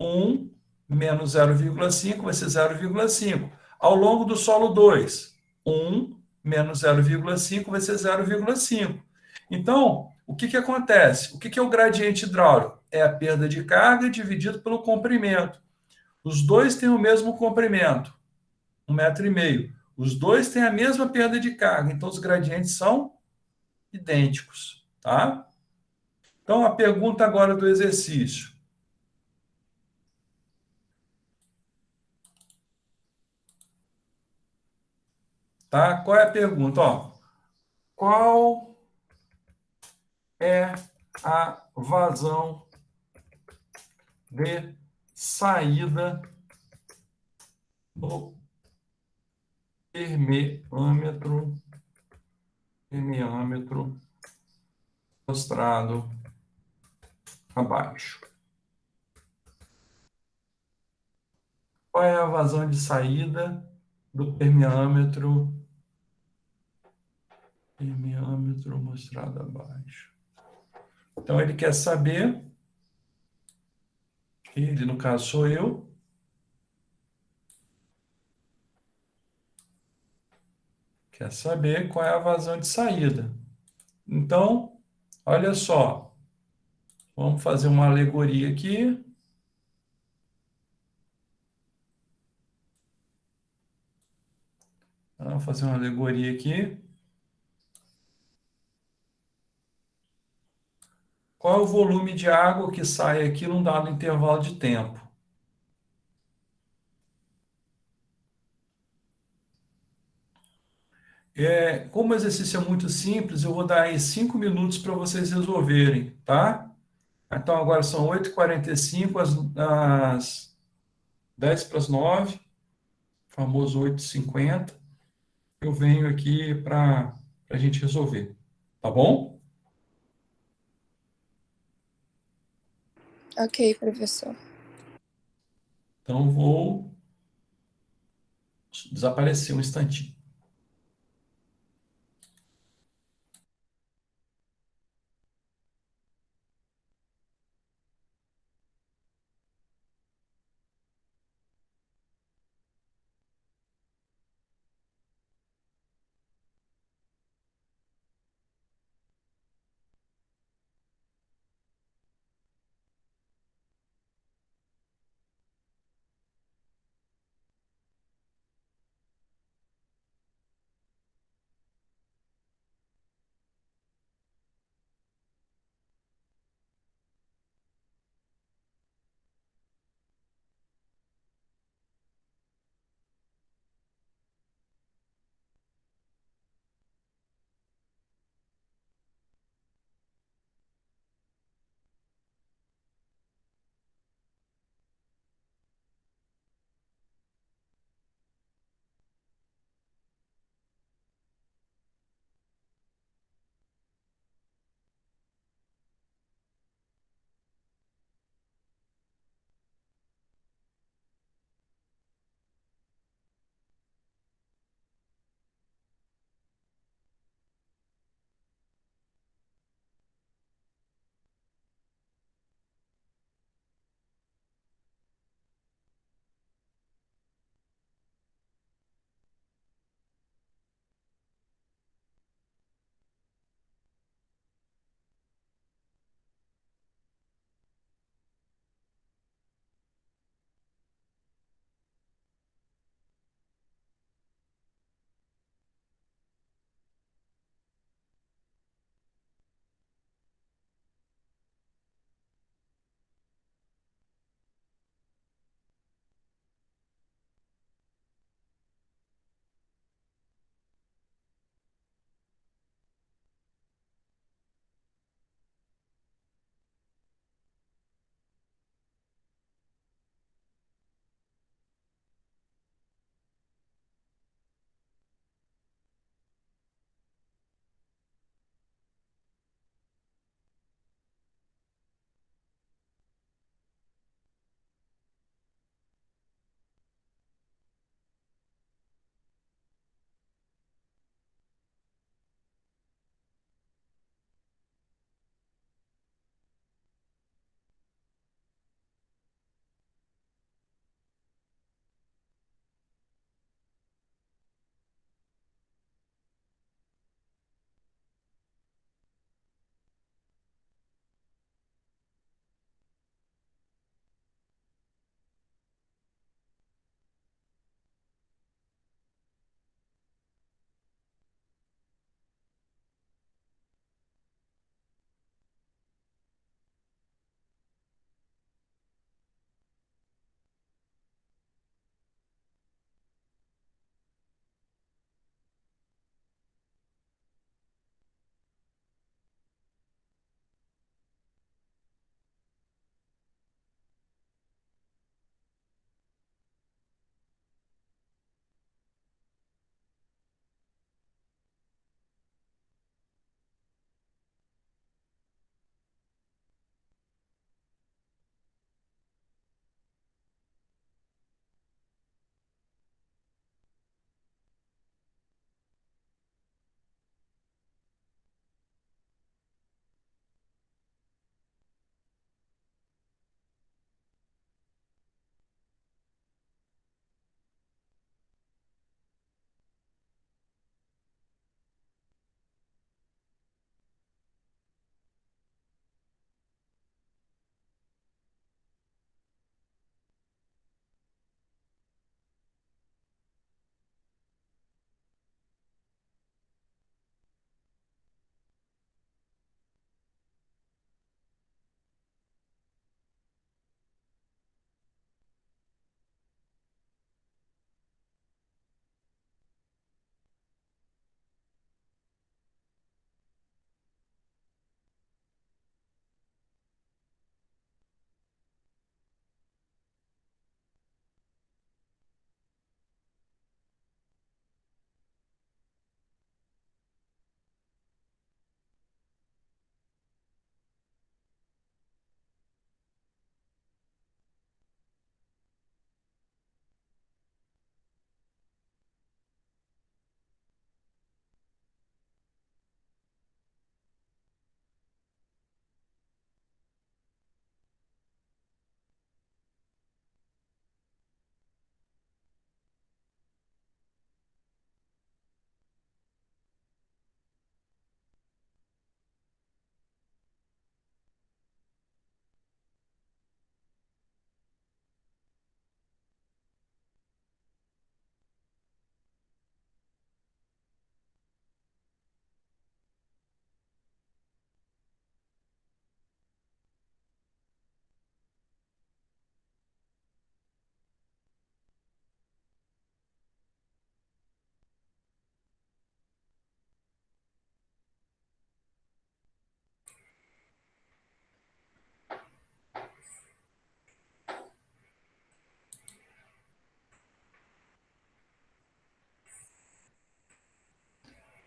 1 menos 0,5 vai ser 0,5. Ao longo do solo 2, 1 menos 0,5 vai ser 0,5. Então, o que acontece? O que é o gradiente hidráulico? É a perda de carga dividido pelo comprimento. Os dois têm o mesmo comprimento, 1,5 metro. Os dois têm a mesma perda de carga, então os gradientes são idênticos. Tá? Então, a pergunta agora do exercício. Tá? Qual é a pergunta? Ó, qual é a vazão de saída do permeâmetro mostrado abaixo? Qual é a vazão de saída do permeâmetro mostrado abaixo? Então, ele quer saber, ele, no caso, sou eu, quer saber qual é a vazão de saída. Então, olha só, vamos fazer uma alegoria aqui. Vamos fazer uma alegoria aqui. qual é o volume de água que sai aqui num dado intervalo de tempo. Como o exercício é muito simples, eu vou dar aí 5 minutos para vocês resolverem, tá? Então, agora são 8h45, às 10 para as 9, famoso 8h50. Eu venho aqui para a gente resolver, tá bom? Ok, professor. Então, vou desaparecer um instantinho.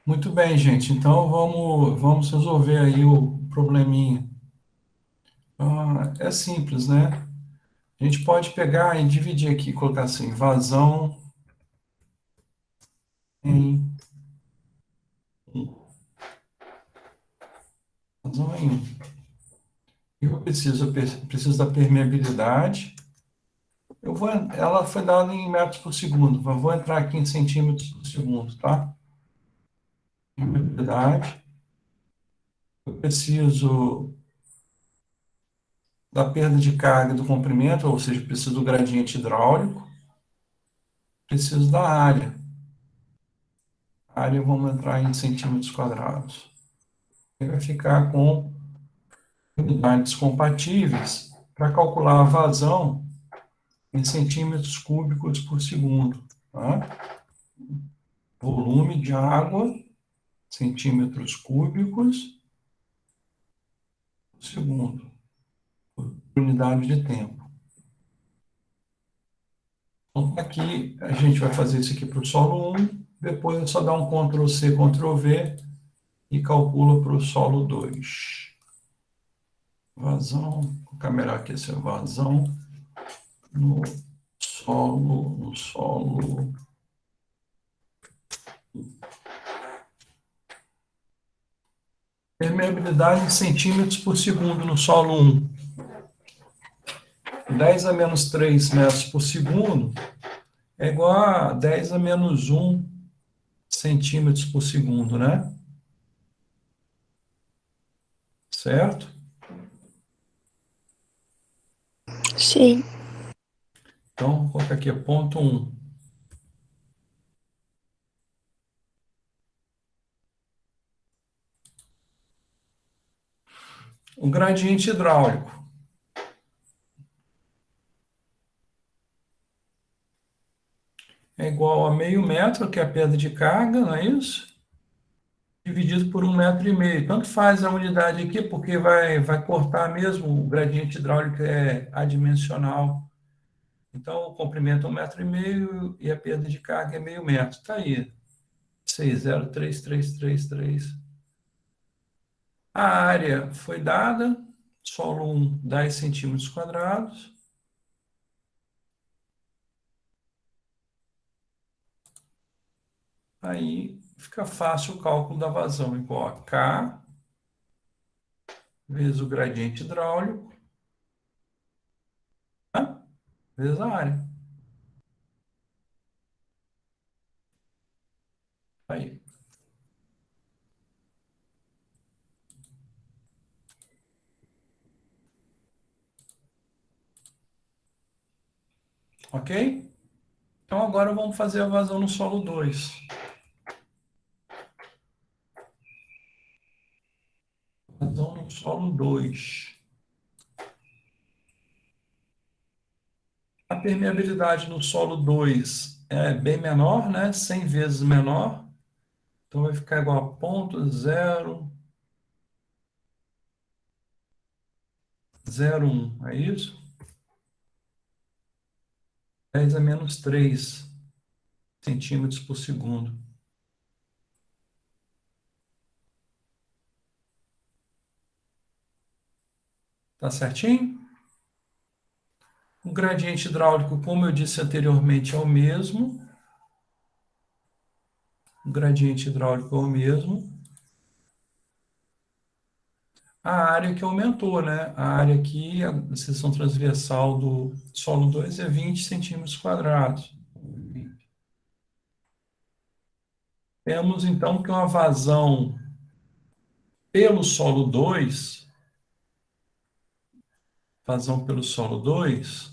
Muito bem, gente. Então vamos resolver aí o probleminha. É simples, né? A gente pode pegar e dividir aqui, colocar assim, em vazão em 1. Eu preciso da permeabilidade. Ela foi dada em metros por segundo. Eu vou entrar aqui em centímetros por segundo, tá? Permeabilidade. Eu preciso da perda de carga do comprimento, ou seja, preciso do gradiente hidráulico. Preciso da área. A área vamos entrar em centímetros quadrados. Ele vai ficar com unidades compatíveis para calcular a vazão em centímetros cúbicos por segundo. Tá? Volume de água, centímetros cúbicos por segundo, por unidade de tempo. Então, aqui a gente vai fazer isso aqui para o solo 1, depois é só dar um Ctrl+C, Ctrl+V e calcula para o solo 2. Vazão, vou colocar melhor aqui essa vazão no solo. Permeabilidade em centímetros por segundo no solo 1. 10 a menos 3 metros por segundo é igual a 10 a menos 1 centímetros por segundo, né? Certo? Sim. Então, vou colocar aqui ponto 1. O gradiente hidráulico é igual a meio metro, que é a perda de carga, não é isso? Dividido por 1,5 metro. Tanto faz a unidade aqui, porque vai cortar mesmo, o gradiente hidráulico é adimensional. Então, o comprimento é 1,5 metro e a perda de carga é meio metro. Está aí, 6,03333. A área foi dada, solo 1, 10 centímetros quadrados. Aí fica fácil o cálculo da vazão, igual a K vezes o gradiente hidráulico, tá? Vezes a área. Aí. Ok? Então agora vamos fazer a vazão no solo 2. Vazão no solo 2. A permeabilidade no solo 2 é bem menor, né? 100 vezes menor. Então vai ficar igual a 0,001, é isso? 10 a menos 3 centímetros por segundo. Tá certinho? O gradiente hidráulico, como eu disse anteriormente, é o mesmo. O gradiente hidráulico é o mesmo. A área que aumentou, né? A área aqui, a seção transversal do solo 2 é 20 centímetros quadrados. Temos, então, que uma vazão pelo solo 2, vazão pelo solo 2,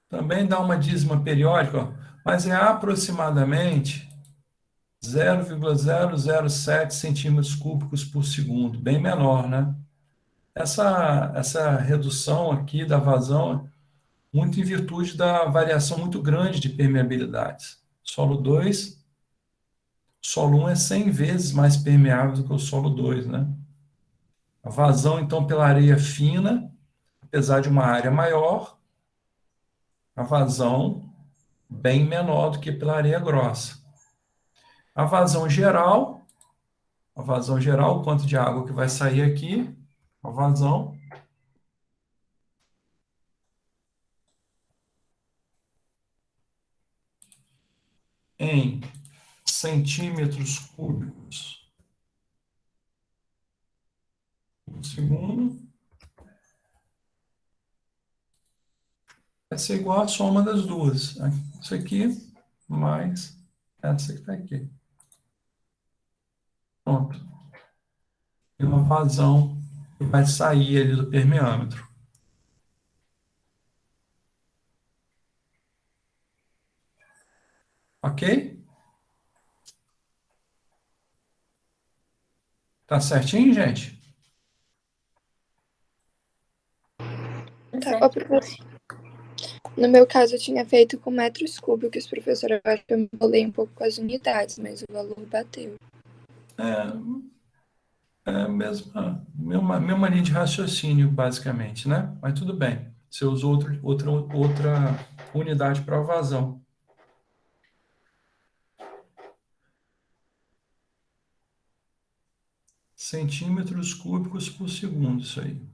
também dá uma dízima periódica, ó, mas é aproximadamente 0,007 centímetros cúbicos por segundo, bem menor, né? Essa redução aqui da vazão é muito em virtude da variação muito grande de permeabilidades. Solo 2, solo 1 é 100 vezes mais permeável do que o solo 2, né? A vazão, então, pela areia fina, apesar de uma área maior, a vazão bem menor do que pela areia grossa. A vazão geral, o quanto de água que vai sair aqui, a vazão, em centímetros cúbicos por segundo, vai ser igual a soma das duas. Isso aqui mais essa que está aqui. Pronto. Tem uma vazão que vai sair ali do permeâmetro. Ok? Tá certinho, gente? Tá, ó, professor. No meu caso, eu tinha feito com metros cúbicos, professor. Eu acho que eu me enrolei um pouco com as unidades, mas o valor bateu. É a mesma linha de raciocínio, basicamente, né? Mas tudo bem. Você usou outra unidade para vazão. Centímetros cúbicos por segundo, isso aí.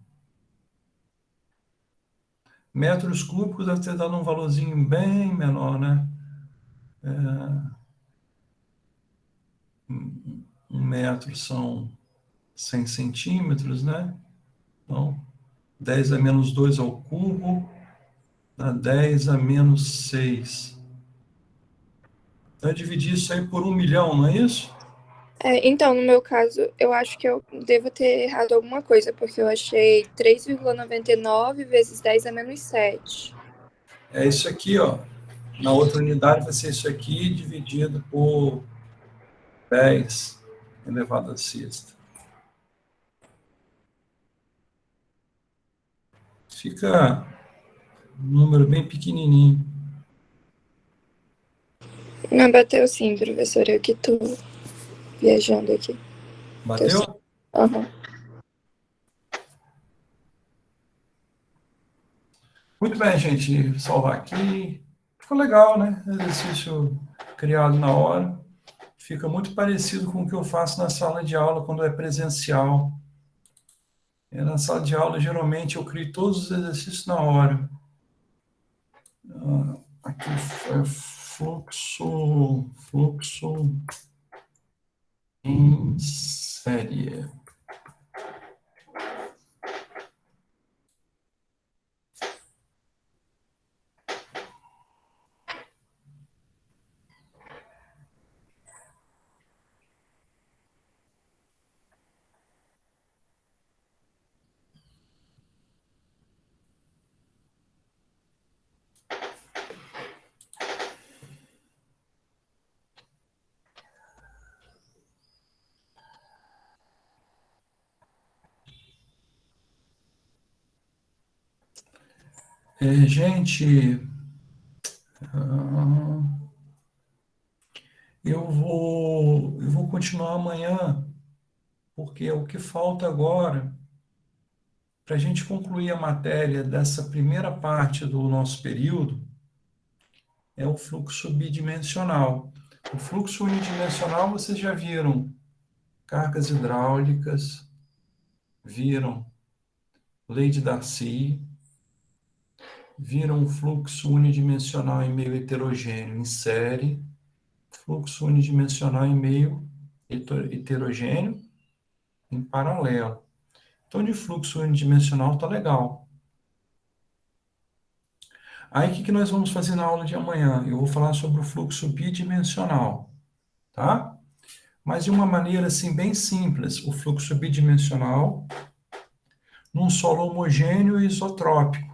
Metros cúbicos deve ter dado um valorzinho bem menor, né? Um metro são 100 centímetros, né? Então, 10 a menos 2 ao cubo, dá 10 a menos 6. Então, eu dividi isso aí por 1 milhão, não é isso? Então, no meu caso, eu acho que eu devo ter errado alguma coisa, porque eu achei 3,99 vezes 10 a menos 7. É isso aqui, ó. Na outra unidade vai ser isso aqui dividido por 10 elevado a sexta. Fica um número bem pequenininho. Não bateu sim, professor. Eu que tô viajando aqui. Bateu? Aham. Muito bem, gente. Salvar aqui. Ficou legal, né? Exercício criado na hora. Fica muito parecido com o que eu faço na sala de aula quando é presencial. Na sala de aula, geralmente, eu crio todos os exercícios na hora. Aqui é fluxo em série. Gente, eu vou continuar amanhã, porque o que falta agora, para a gente concluir a matéria dessa primeira parte do nosso período, é o fluxo bidimensional. O fluxo unidimensional, vocês já viram cargas hidráulicas, viram lei de Darcy, viram fluxo unidimensional em meio heterogêneo em série, fluxo unidimensional em meio heterogêneo em paralelo. Então, de fluxo unidimensional tá legal. Aí, o que nós vamos fazer na aula de amanhã? Eu vou falar sobre o fluxo bidimensional, tá? Mas de uma maneira, assim, bem simples. O fluxo bidimensional num solo homogêneo e isotrópico.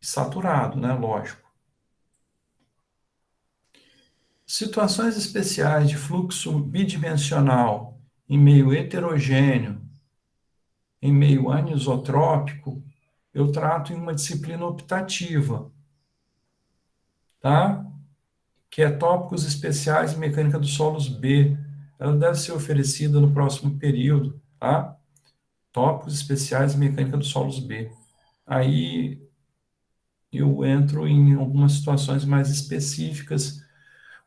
Saturado, né? Lógico. Situações especiais de fluxo bidimensional em meio heterogêneo, em meio anisotrópico, eu trato em uma disciplina optativa, tá? Que é Tópicos Especiais em Mecânica dos Solos B. Ela deve ser oferecida no próximo período, tá? Tópicos Especiais em Mecânica dos Solos B. Aí eu entro em algumas situações mais específicas,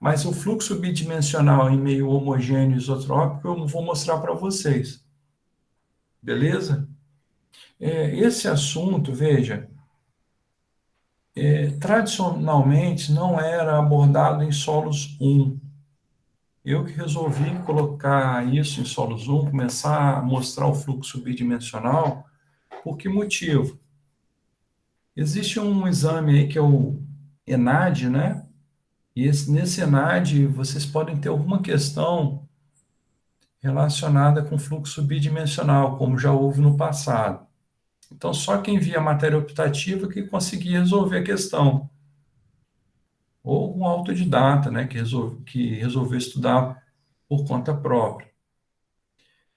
Mas o fluxo bidimensional em meio homogêneo e isotrópico eu vou mostrar para vocês. Beleza? Esse assunto, veja, tradicionalmente não era abordado em solos 1. Eu que resolvi colocar isso em solos 1, começar a mostrar o fluxo bidimensional. Por que motivo? Existe um exame aí que é o ENAD, né? E nesse ENAD vocês podem ter alguma questão relacionada com fluxo bidimensional, como já houve no passado. Então, só quem via matéria optativa que conseguia resolver a questão. Ou um autodidata, né, que resolveu estudar por conta própria.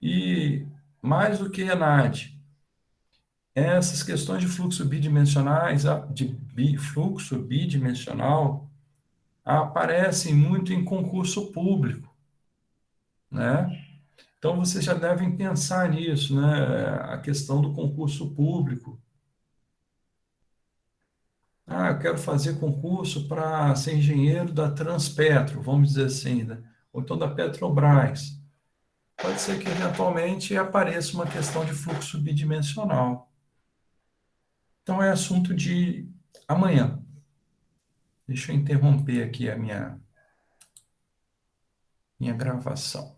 E mais do que ENAD, essas questões de fluxo bidimensionais, fluxo bidimensional, aparecem muito em concurso público, né? Então, vocês já devem pensar nisso, né? A questão do concurso público. Eu quero fazer concurso para ser engenheiro da Transpetro, vamos dizer assim, né? Ou então da Petrobras. Pode ser que, eventualmente, apareça uma questão de fluxo bidimensional. Então, é assunto de amanhã. Deixa eu interromper aqui a minha gravação.